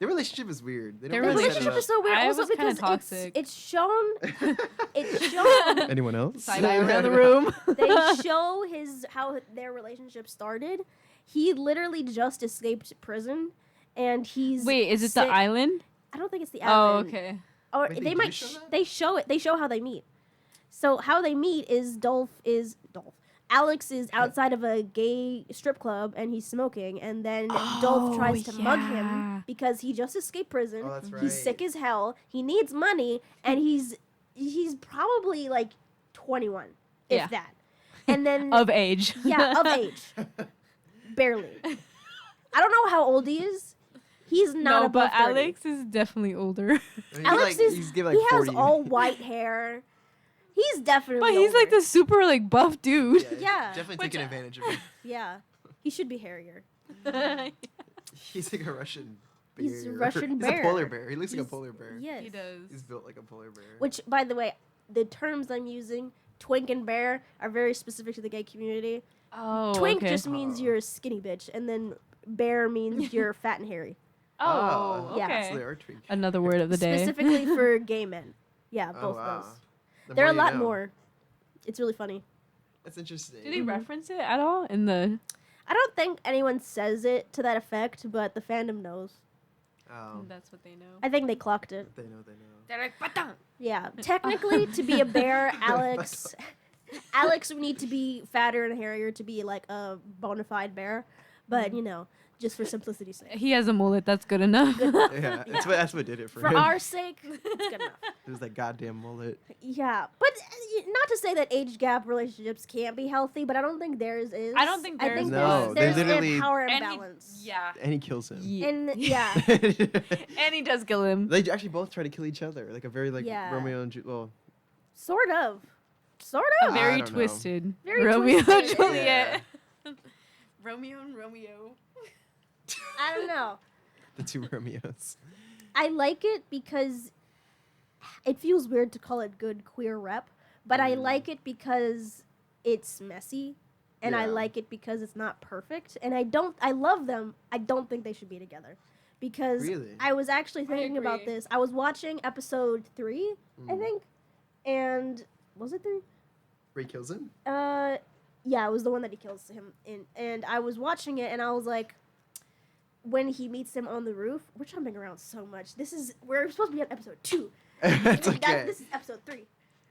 Their relationship is weird. They Their Their really set it relationship up. is so weird. I Also was kinda because toxic. it's shown. It's shown. Anyone else? Side eye around the room. They show how their relationship started. He literally just escaped prison, and he's Wait, is it sick. the island? I don't think it's the Oh, island. okay. Or Wait, they they might. do show that? They show it. They show how they meet. So how they meet is Dolph. Alex is outside of a gay strip club and he's smoking, and then Dolph tries to mug yeah. him because he just escaped prison. Oh, that's right. He's sick as hell. He needs money, and he's probably like 21, if Yeah. that. And then Of age. yeah, of age, barely. I don't know how old he is. He's not No, above but 30. Alex is definitely older. He's Alex like, is. he's given, he like, has 40. all white hair. He's definitely. But he's like older. the super like buff dude. Yeah. Definitely Which- taking advantage of him. Yeah, he should be hairier. He's like a Russian bear. He's a Russian He's a bear. polar bear. He looks like a He's- polar bear. Yes. He does. He's built like a polar bear. Which, by the way, the terms I'm using, twink and bear, are very specific to the gay community. Oh, Twink okay. just means you're a skinny bitch, and then bear means you're fat and hairy. Oh, Yeah. okay. So they are twink. Another word of the day. Specifically for gay men. Yeah, both Oh, wow. those. The There are a more you lot know. more. It's really funny. That's interesting. Did he reference it at all in the? I don't think anyone says it to that effect, but the fandom knows. Oh, That's what they know. I think they clocked it. they know. They know. They're like, "Patang." Yeah, technically, to be a bear, Alex would need to be fatter and hairier to be like a bona fide bear. But you know, just for simplicity's sake, He has a mullet. That's good enough. Yeah, that's what did it for for him. our sake, it's good enough. It was that goddamn mullet. Yeah, but not to say that age gap relationships can't be healthy, but I don't think theirs is. I don't think I theirs think is. No, there's they a literally- power And imbalance. yeah. And he kills him. And yeah, And he does kill him. They actually both try to kill each other, like a very like Yeah. Romeo and well, sort of. I Very don't know. twisted. Very Romeo and twisted. Juliet. Romeo and Romeo. I don't know. the two Romeos. I like it because it feels weird to call it good queer rep, but I like it because it's messy, and I Yeah. like it because it's not perfect, and I love them. I don't think they should be together. Because Really? I was actually thinking about agree. this. I was watching episode 3, I Mm. think, and was it 3? Ray kills him. Yeah, it was the one that he kills him in, and I was watching it, and I was like, when he meets him on the roof, we're jumping around so much. We're supposed to be on episode 2. It's okay. This is episode 3.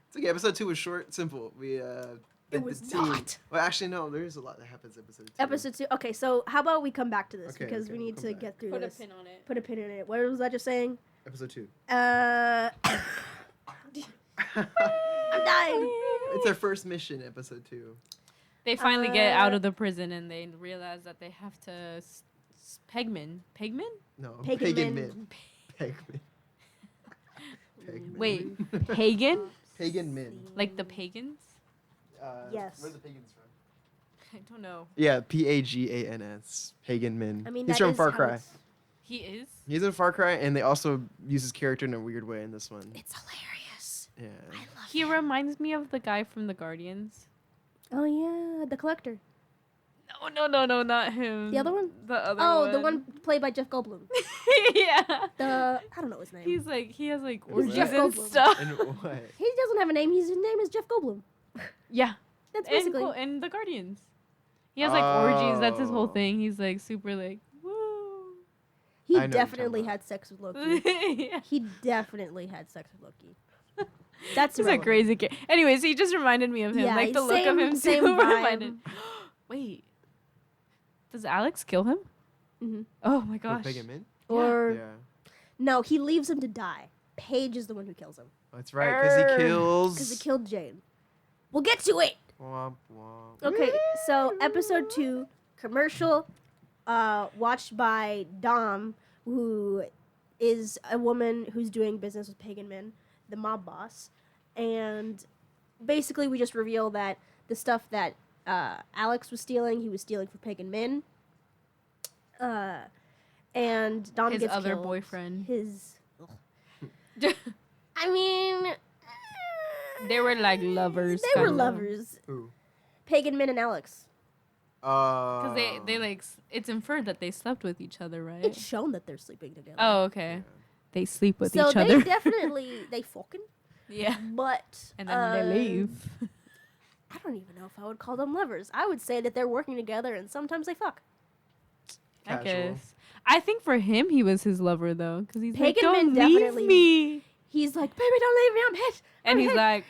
It's okay. Episode 2 was short, simple. It was not. Well, actually, no. There's a lot that happens in episode 2. Episode 2. Okay, so how about we come back to this Okay, because okay, we we'll need come to back. get through Put a this. pin on it. Put a pin in it. What was I just saying? Episode 2. I'm dying. It's our first mission, episode 2. They finally get out of the prison and they realize that they have to Pegman. Pegman? No, Pagan pagan men. men. Pegman. Pegman. Wait, pagan? Pagan men. Like the pagans? Yes. Where are the pagans from? I don't know. Yeah, Pagans. Pagan men. I mean, He's that from is Far how Cry. it's- He is? He's in Far Cry, and they also use his character in a weird way in this one. It's hilarious. Yeah. I love He it. reminds me of the guy from the Guardians. Oh, yeah, the collector. No, not him. The other one? The other Oh, one. the one played by Jeff Goldblum. Yeah. I don't know his name. He has like Who's orgies Jeff and Goldblum? stuff. And what? He doesn't have a name. His name is Jeff Goldblum. Yeah. That's And basically. in the Guardians. He has like orgies. That's his whole Oh. thing. He's like super like, woo. He I know what you're definitely talking about. had sex with Loki. Yeah. He definitely had sex with Loki. That's He's a irrelevant. crazy kid. Anyways, he just reminded me of him. Yeah, Like the look of same- him same too vibe. reminded. Wait. Does Alex kill him? Mhm. Oh my With gosh. Pagan men? Or Yeah. no, he leaves him to die. Paige is the one who kills him That's right, because he kills. because he killed Jane. We'll get to it. Womp womp. Okay, so episode 2, commercial, watched by Dom, who is a woman who's doing business with pagan men, the mob boss, and basically we just reveal that the stuff that Alex was stealing, he was stealing for pagan men. And Dom His gets other killed. boyfriend. His. I mean, They were like lovers. they were kinda. lovers. Who? Pagan men and Alex. Because they like it's inferred that they slept with each other, right? It's shown that they're sleeping together. Oh, okay. Yeah. They sleep with so each other. they definitely they fucking. Yeah. But And then they leave. I don't even know if I would call them lovers. I would say that they're working together and sometimes they fuck. I Casual. guess. I think for him, he was his lover though, because he's like, Pagan "Don't men leave definitely- me," He's like, baby, don't leave me. I'm hit. and he's like,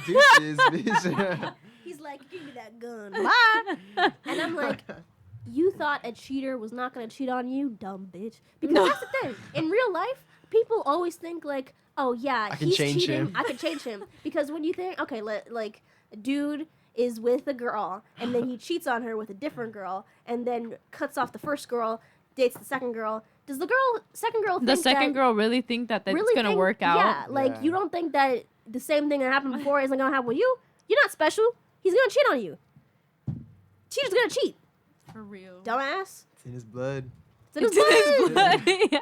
Deuces, bitch. He's like, give me that gun. Bye. And I'm like, you thought a cheater was not going to cheat on you, dumb bitch. Because No. that's the thing. In real life, people always think like, oh yeah, I can he's change cheating. him. I can change him. Because when you think, okay, like a dude is with a girl and then he cheats on her with a different girl and then cuts off the first girl, dates the second girl. Does the second girl think the second that, girl really think that that's really gonna think- work out? Yeah, like Yeah. you don't think that the same thing that happened before isn't gonna happen with you? You're not special. He's gonna cheat on you. Cheater's gonna cheat. For real. Dumbass. It's in his blood. It's in his It's in blood. his blood. Yeah.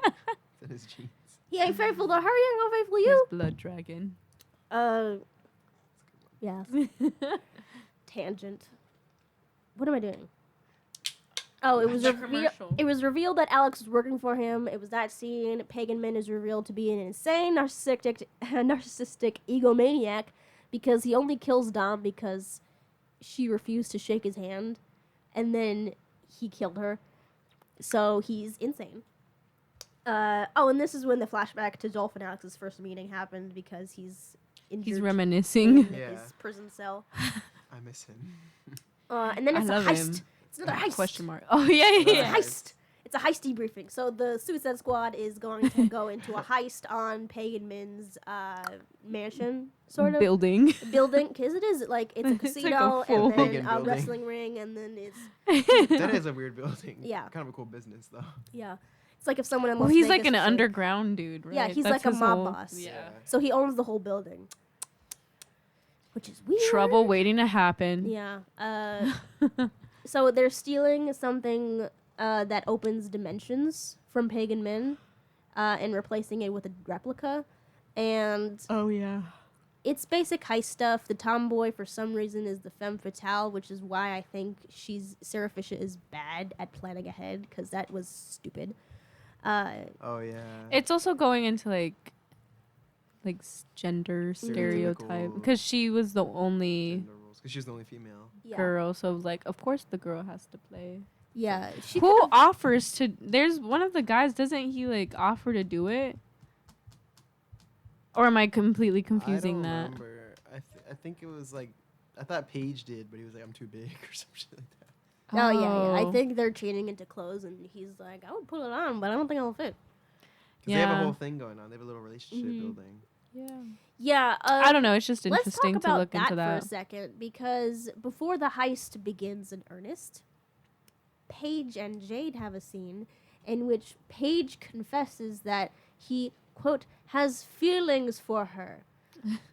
It's in his genes. He ain't faithful to her. He ain't gonna faithful to His you. blood dragon. Yeah. Tangent. What am I doing? Oh, it was The revealed. commercial. It was revealed that Alex was working for him. It was that scene. Pagan Min is revealed to be an insane, narcissistic egomaniac because he only kills Dom because she refused to shake his hand, and then he killed her. So he's insane. And this is when the flashback to Dolph and Alex's first meeting happened because he's injured He's in reminiscing. Yeah. his prison cell. I miss him. And then I it's a love heist. him. It's another heist. Question mark. Oh yeah, It's a yeah. heist. It's a heist debriefing. So the Suicide Squad is going to go into a heist on Pagan Min's mansion, sort of Building. building, because it is like it's a It's like a casino full- and then Pagan a building. wrestling ring, and then it's That is a weird building. Yeah. Kind of a cool business though. yeah, it's like if someone in Well, Las he's Vegas like an was underground dude, right? Yeah, he's That's like a his mob whole- boss. Yeah. So he owns the whole building, which is weird. Trouble waiting to happen. Yeah. So they're stealing something that opens dimensions from Pagan Min, and replacing it with a replica, and Oh yeah. it's basic heist stuff. The tomboy, for some reason, is the femme fatale, which is why I think Sarah Fisher is bad at planning ahead, because that was stupid. Oh yeah. It's also going into like gender stereotype Stereotypical because she was the only Because she's the only female. Yeah. girl, so like of course the girl has to play. Yeah. She Who could've- offers to? There's one of the guys. Doesn't he like offer to do it? Or am I completely confusing I don't that? remember. I think it was like I thought Paige did, but he was like, I'm too big or some shit like that. Oh, yeah. I think they're changing into clothes, and he's like, I would put it on, but I don't think it'll fit. 'Cause they have a Yeah. whole thing going on. They have a little relationship Mhm. building. Yeah. Yeah. I don't know. It's just Let's talk interesting to about look into for a that. second, because before the heist begins in earnest, Paige and Jade have a scene in which Paige confesses that he, quote, has feelings for her.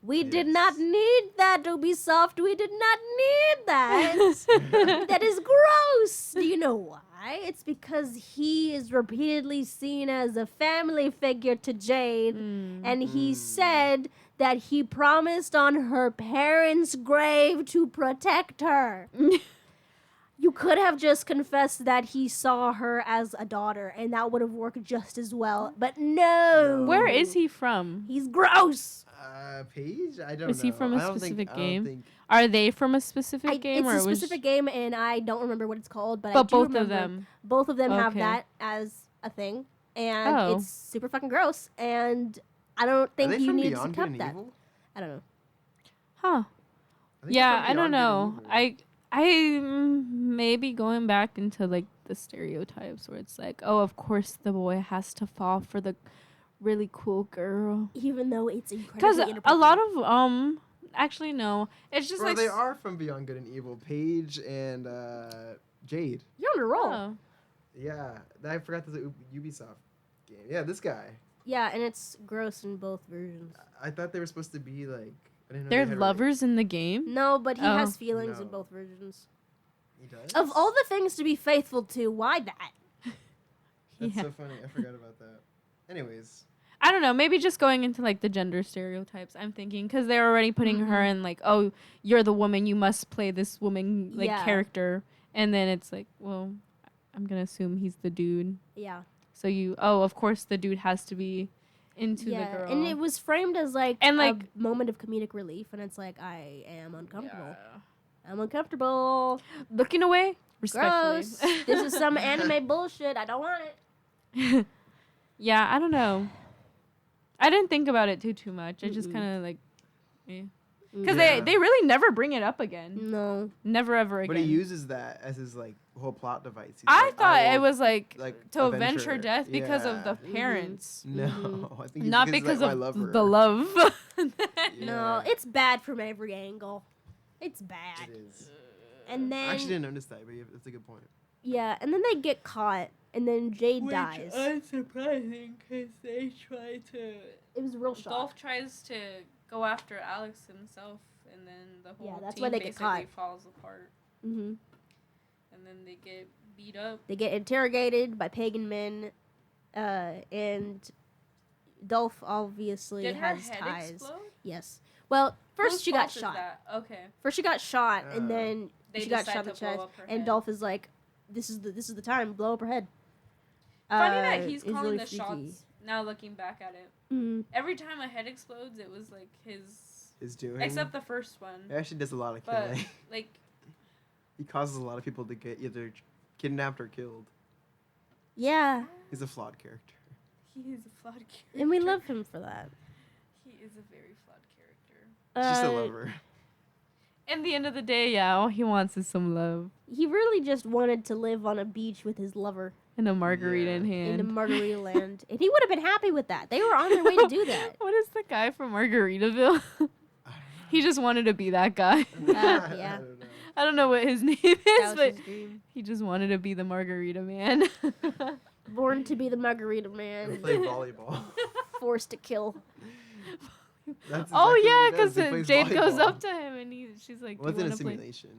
We did not Yes. need that, Ubisoft. We did not need that. That is gross. Do you know why? It's because he is repeatedly seen as a family figure to Jade, and he said that he promised on her parents' grave to protect her. You could have just confessed that he saw her as a daughter, and that would have worked just as well. But no. Where is he from? He's gross. Paige? I don't know. Is he from a I don't specific think, game? I don't think, Are they from a specific game, It's or a it was specific game, and I don't remember what it's called. But I But do both remember of them. Both of them have Okay. that as a thing, and Oh. it's super fucking gross. And I don't are think they you from need to Beyond Good cut and that. Evil? I don't know. Huh? I think they're Yeah, from I don't Beyond Good and know. Evil. I maybe going back into like the stereotypes where it's like, oh, of course the boy has to fall for the really cool girl. Even though it's Because incredibly a lot inappropriate. of actually no, it's just Bro, like they are from Beyond Good and Evil. Paige and Jade. You're on a roll. Oh. Yeah, I forgot this is a Ubisoft game. Yeah, this guy. Yeah, and it's gross in both versions. I thought they were supposed to be like. I didn't know They're they had lovers in the game. No, but he Oh. has feelings in No. both versions. He does. Of all the things to be faithful to, why that? That's Yeah. so funny. I forgot about that. Anyways, I don't know. Maybe just going into like the gender stereotypes. I'm thinking because they're already putting her in like, oh, you're the woman. You must play this woman like character, and then it's like, well, I'm gonna assume he's the dude. Yeah. So of course the dude has to be into the girl. And it was framed as like and like a moment of comedic relief, and it's like I am uncomfortable. Yeah. I'm uncomfortable. Looking away. Respectfully. Gross. This is some anime bullshit. I don't want it. Yeah, I don't know. I didn't think about it too much. I just kind of like, because they really never bring it up again. No, never ever again. But he uses that as his like whole plot device. He's I like, thought will, it was like to avenge her death because of the parents. No, I think Not because of the love. No, it's bad from every angle. It's bad. It is. And then I actually didn't notice that, but that's a good point. Yeah, and then they get caught, and then Jade dies. Unsurprising, because they try to. It was a real shock. Dolph tries to go after Alex himself, and then the whole that's team why they get basically caught. falls apart. Mm-hmm. And then they get beat up. They get interrogated by pagan men, and Dolph obviously Did her has head ties. explode? Yes. Well, first Whose she got fault is shot. that? Okay. First she got shot, and then They she got decide shot in the to blow chest. up her And head. Dolph is like, "This is the time. Blow up her head." Funny that he's it's calling really the freaky. shots. Now looking back at it, Mm. every time a head explodes, it was like his doing. except the first one. He actually does a lot of But killing. like, He causes a lot of people to get either kidnapped or killed. Yeah, He's a flawed character. he is a flawed character. and we love him for that. He is a very flawed character. He's just a lover. In the end of the day, yeah, all he wants is some love He really just wanted to live on a beach with his lover and a margarita in hand. in a margarita land, and he would have been happy with that. They were on their way to do that. What is the guy from Margaritaville? He just wanted to be that guy. Yeah. I don't know what his name That is, was but his dream. he just wanted to be the margarita man. Born to be the margarita He man, play volleyball. forced to kill. That's Oh exactly yeah, what he does. because He plays Jade goes volleyball. up to him and she's like, It wasn't "Do a you wanna play?" simulation.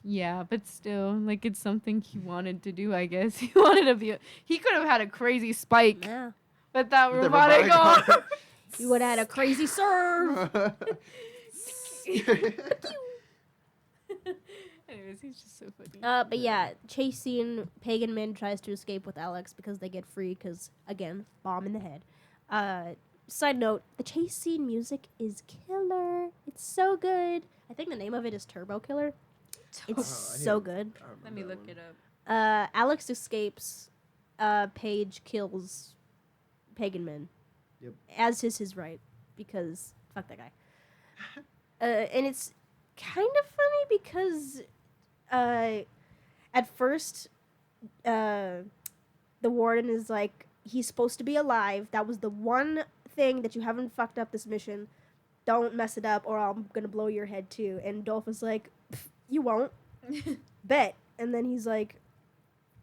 Yeah, but still, like it's something he wanted to do. I guess he wanted to be. He could have had a crazy spike, Yeah. but that The robotic robotic arm. You would have had a crazy serve. Anyways, he's just so funny. But yeah, chase scene. Pagan Man tries to escape with Alex because they get free. Because again, bomb in the head. Side note: the chase scene music is killer. It's so good. I think the name of it is Turbo Killer. It's so good. Let me look it up. Alex escapes. Paige kills Pagan Man. Yep. As is his right, because fuck that guy. And it's kind of funny because at first the warden is like, he's supposed to be alive. That was the one thing that you haven't fucked up this mission. Don't mess it up or I'm gonna blow your head too. And Dolph is like, you won't. Bet. And then he's like,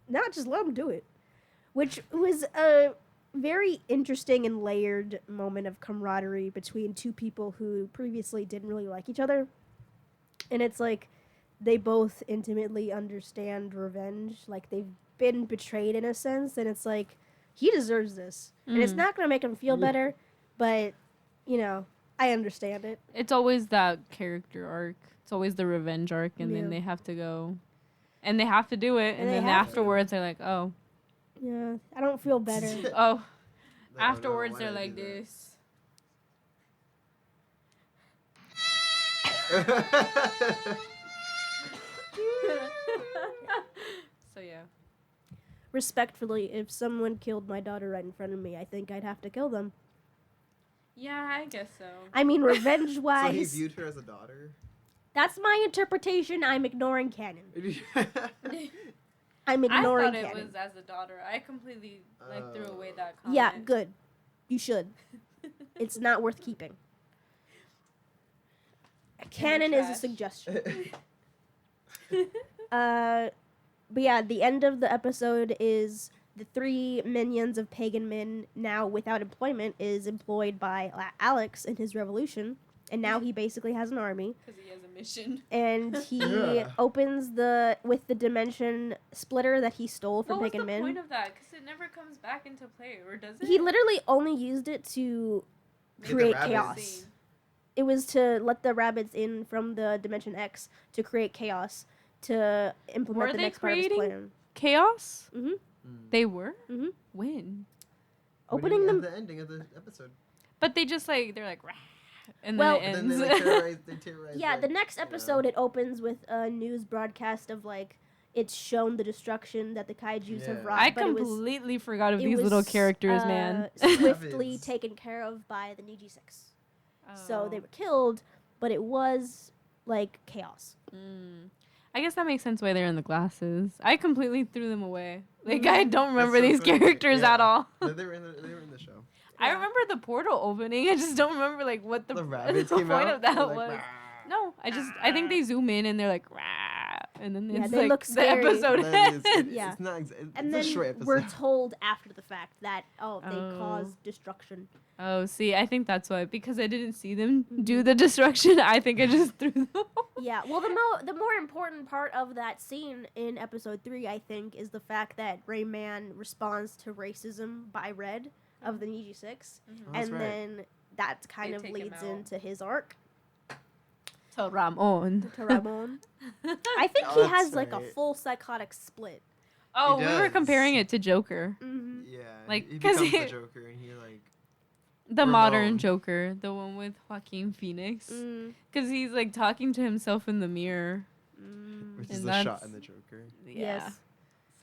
nah, just let him do it. Which was a very interesting and layered moment of camaraderie between two people who previously didn't really like each other. And it's like they both intimately understand revenge. Like they've been betrayed in a sense. And it's like, he deserves this. And it's not going to make him feel better. But, you know, I understand it. It's always that character arc. It's always the revenge arc, and Yeah. then they have to go, and they have to do it, and they then have to. afterwards they're like, oh, Yeah, I don't feel better. oh. No, Afterwards why they're did I like do this. that? So yeah. Respectfully, if someone killed my daughter right in front of me, I think I'd have to kill them. Yeah, I guess so. I mean, So he revenge-wise, viewed her as a daughter? that's my interpretation. I'm ignoring canon. I'm I ignoring thought it canon. was as a daughter. I completely threw away that comment. Yeah, good. You should. It's not worth keeping. Canon is a trash. suggestion. But yeah, the end of the episode is the three minions of Pagan Min, now without employment, is employed by Alex in his revolution. and now he basically has an army. Because he has a mission. And he Yeah. opens with the dimension splitter that he stole from What was Pagan the Min. point of that? Because it never comes back into play, or does it? He literally only used it to Get the create rabbits. chaos. It was to let the rabbits in from the Dimension X to create chaos to implement Were the they next part of his creating plan. Chaos? Mm-hmm. They were? Mm-hmm. When? Opening at them. the ending of the episode. But they just like, they're like, rah, and Well- then it And then ends. they terrorize. Yeah, like, the next you know. episode it opens with a news broadcast of like it's shown the destruction that the kaijus have Yeah. wrought. I but it was- completely forgot of it these little was, characters, man. Swiftly Rabbits. taken care of by the Niji Six. Oh. So they were killed, but it was like chaos. I guess that makes sense why they're in the glasses. I completely threw them away. Like, Mm. I don't remember so these funny. characters Yeah. at all. No, they were in the show. I Yeah. remember the portal opening. I just don't remember like what the, The rabbits the came point out. of that they're like, was. "Bah." No, I think they zoom in and they're like, rah, and then Yeah, it's they like look the scary. episode That is- ends. Yeah. It's not. It's And a then short episode. we're told after the fact that they Oh. caused destruction. Oh, see, I think that's why, because I didn't see them do the destruction. I think I just threw them. Yeah, well, the more important part of that scene in episode 3, I think, is the fact that Rayman responds to racism by Red of the Niji Six, Oh, that's and right. then that kind They of take him leads out. into his arc To Ramon. to Ramon. I think Oh, he that's has like a right. full psychotic split. Oh, He we were does. comparing it to Joker. Mm-hmm. Yeah. Like, he 'cause becomes the he- Joker, and he like. The Ramon. modern Joker, the one with Joaquin Phoenix. Mm. Because he's like talking to himself in the mirror. Mm. Which And is the shot that's- in the Joker. Yeah. Yes.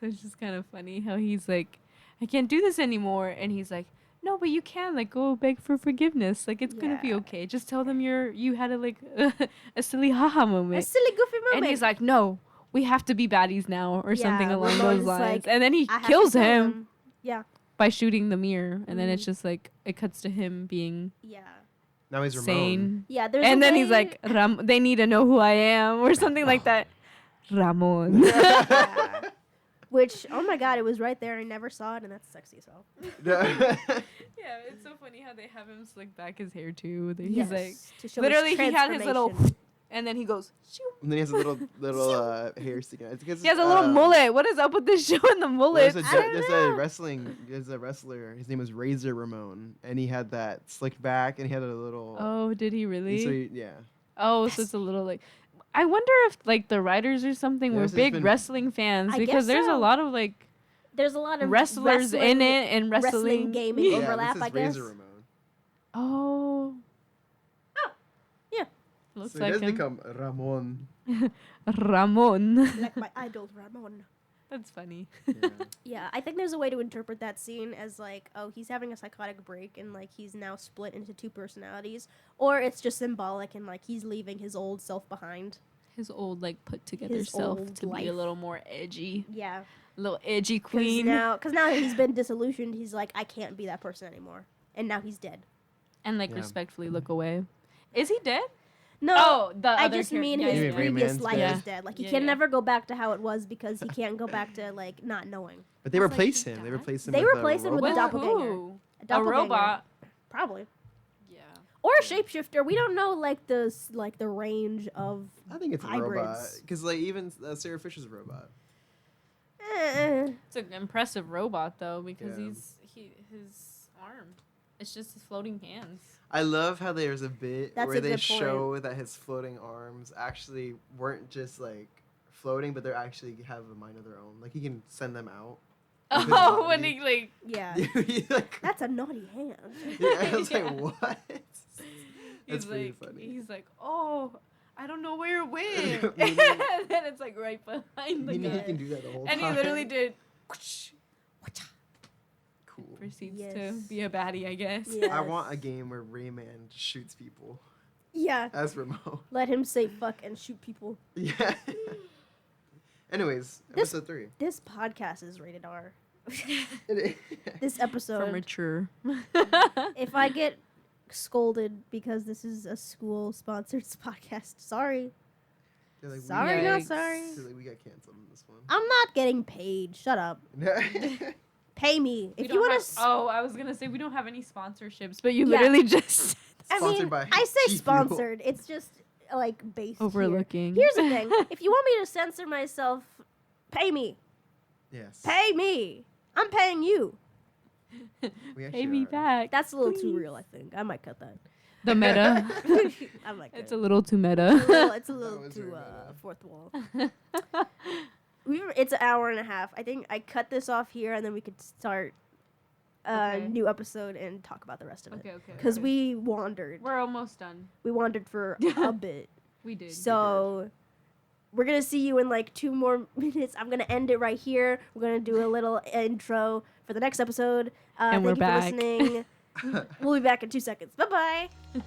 So it's just kind of funny how he's like, I can't do this anymore. And he's like, no, but you can like go beg for forgiveness. Like it's gonna be Yeah. okay. Just tell them you had a silly haha A moment. silly goofy moment. And he's like, no, we have to be baddies now or something Yeah, along Ramon's those lines. like, And then he I have to kills tell him them. Yeah, by shooting the mirror. And then it's Mhm. just like it cuts to him being yeah, Now he's Ramon. sane. yeah. There's And a then he's way- like, they need to know who I am or something like that. Ramon. Yeah. Which, oh my god, it was right there. I never saw it, and that's sexy as hell. Yeah, it's so funny how they have him slick back his hair too. He's Yes, like, to show literally, he had his little, transformation. and then he goes, shoo. And then he has a little hair sticking out. It's because He has a little mullet. What is up with this show and the mullet? There's I don't know. there's a wrestler. His name was Razor Ramon, and he had that slicked back, and he had a little. Oh, did he and really? so yeah. Oh, so it's a little like. I wonder if like the writers or something were Yes, it's big been- wrestling fans I because guess there's a so. lot of like There's a lot of wrestlers in wrestling- it and wrestling. gaming Yeah. overlap, this is I guess. Razor Ramon. Oh. Oh, yeah. Looks So he like does him. become Ramon. Ramon. Like my idol Ramon. That's funny. Yeah. Yeah, I think there's a way to interpret that scene as like, oh, he's having a psychotic break and like he's now split into two personalities, or it's just symbolic and like he's leaving his old self behind. His old like put together His self old to be a life. little more edgy, Yeah, a little edgy because queen. now he's been disillusioned. He's like, I can't be that person anymore, and now he's dead. And like Yeah. respectfully look away. Is he dead? No, Oh, the I other just character. mean Yeah, his You yeah, mean yeah. previous Rayman's life dead? is dead. Like he Yeah, can yeah. never go back to how it was because he can't go back to like not knowing. But they It's like replace he him. They died? replace him. They with replace him with robot. a doppelganger. Who? A doppelganger. robot. Probably. Yeah. Or a shapeshifter. We don't know like the range of. I think it's a robot hybrids. because like even Sarah Fisher's a robot. It's an impressive robot though because Yeah. his arm. It's just his floating hands. I love how there's a bit That's where a they good point. show that his floating arms actually weren't just like floating, but they actually have a mind of their own. Like he can send them out. With his Oh, when body. he like Yeah. He, like, That's a naughty hand. yeah, I was Yeah. like, what? That's he's pretty like funny. he's like, oh, I don't know where it went. Me And neither. then it's like right behind the He guy. can do that the whole And he time. literally did. whoosh, Cool. Proceeds Yes. to be a baddie, I guess. Yeah. I want a game where Rayman shoots people Yeah. as Ramon. Let him say fuck and shoot people. Yeah. Anyways, This- episode 3. This podcast is rated R. It This For episode. mature. If I get scolded because this is a school sponsored podcast, sorry. They're like, Sorry, Yikes. not sorry. They're like, we got canceled in this one. I'm not getting paid. Shut up. Pay me. We If don't you want have- to. Oh, I was gonna say we don't have any sponsorships, but you Yeah. literally just Sponsored by I say G Fuel. sponsored. It's just like based here. Overlooking. Here's the thing: if you want me to censor myself, pay me. Yes. Pay me. I'm paying you. We actually Pay me are. back. That's a little too real. I think I might cut that. The meta. I might. Cut It's it. a little too meta. It's a little was too very meta. fourth wall. It's an hour and a half. I think I cut this off here, and then we could start a Okay. new episode and talk about the rest of it. Okay. Because okay. we wandered. We're almost done. We wandered for a bit. We did. So we're gonna see you in like 2 more minutes. I'm gonna end it right here. We're gonna do a little intro for the next episode. And we're thank you back. for listening. We'll be back in 2 seconds. Bye bye.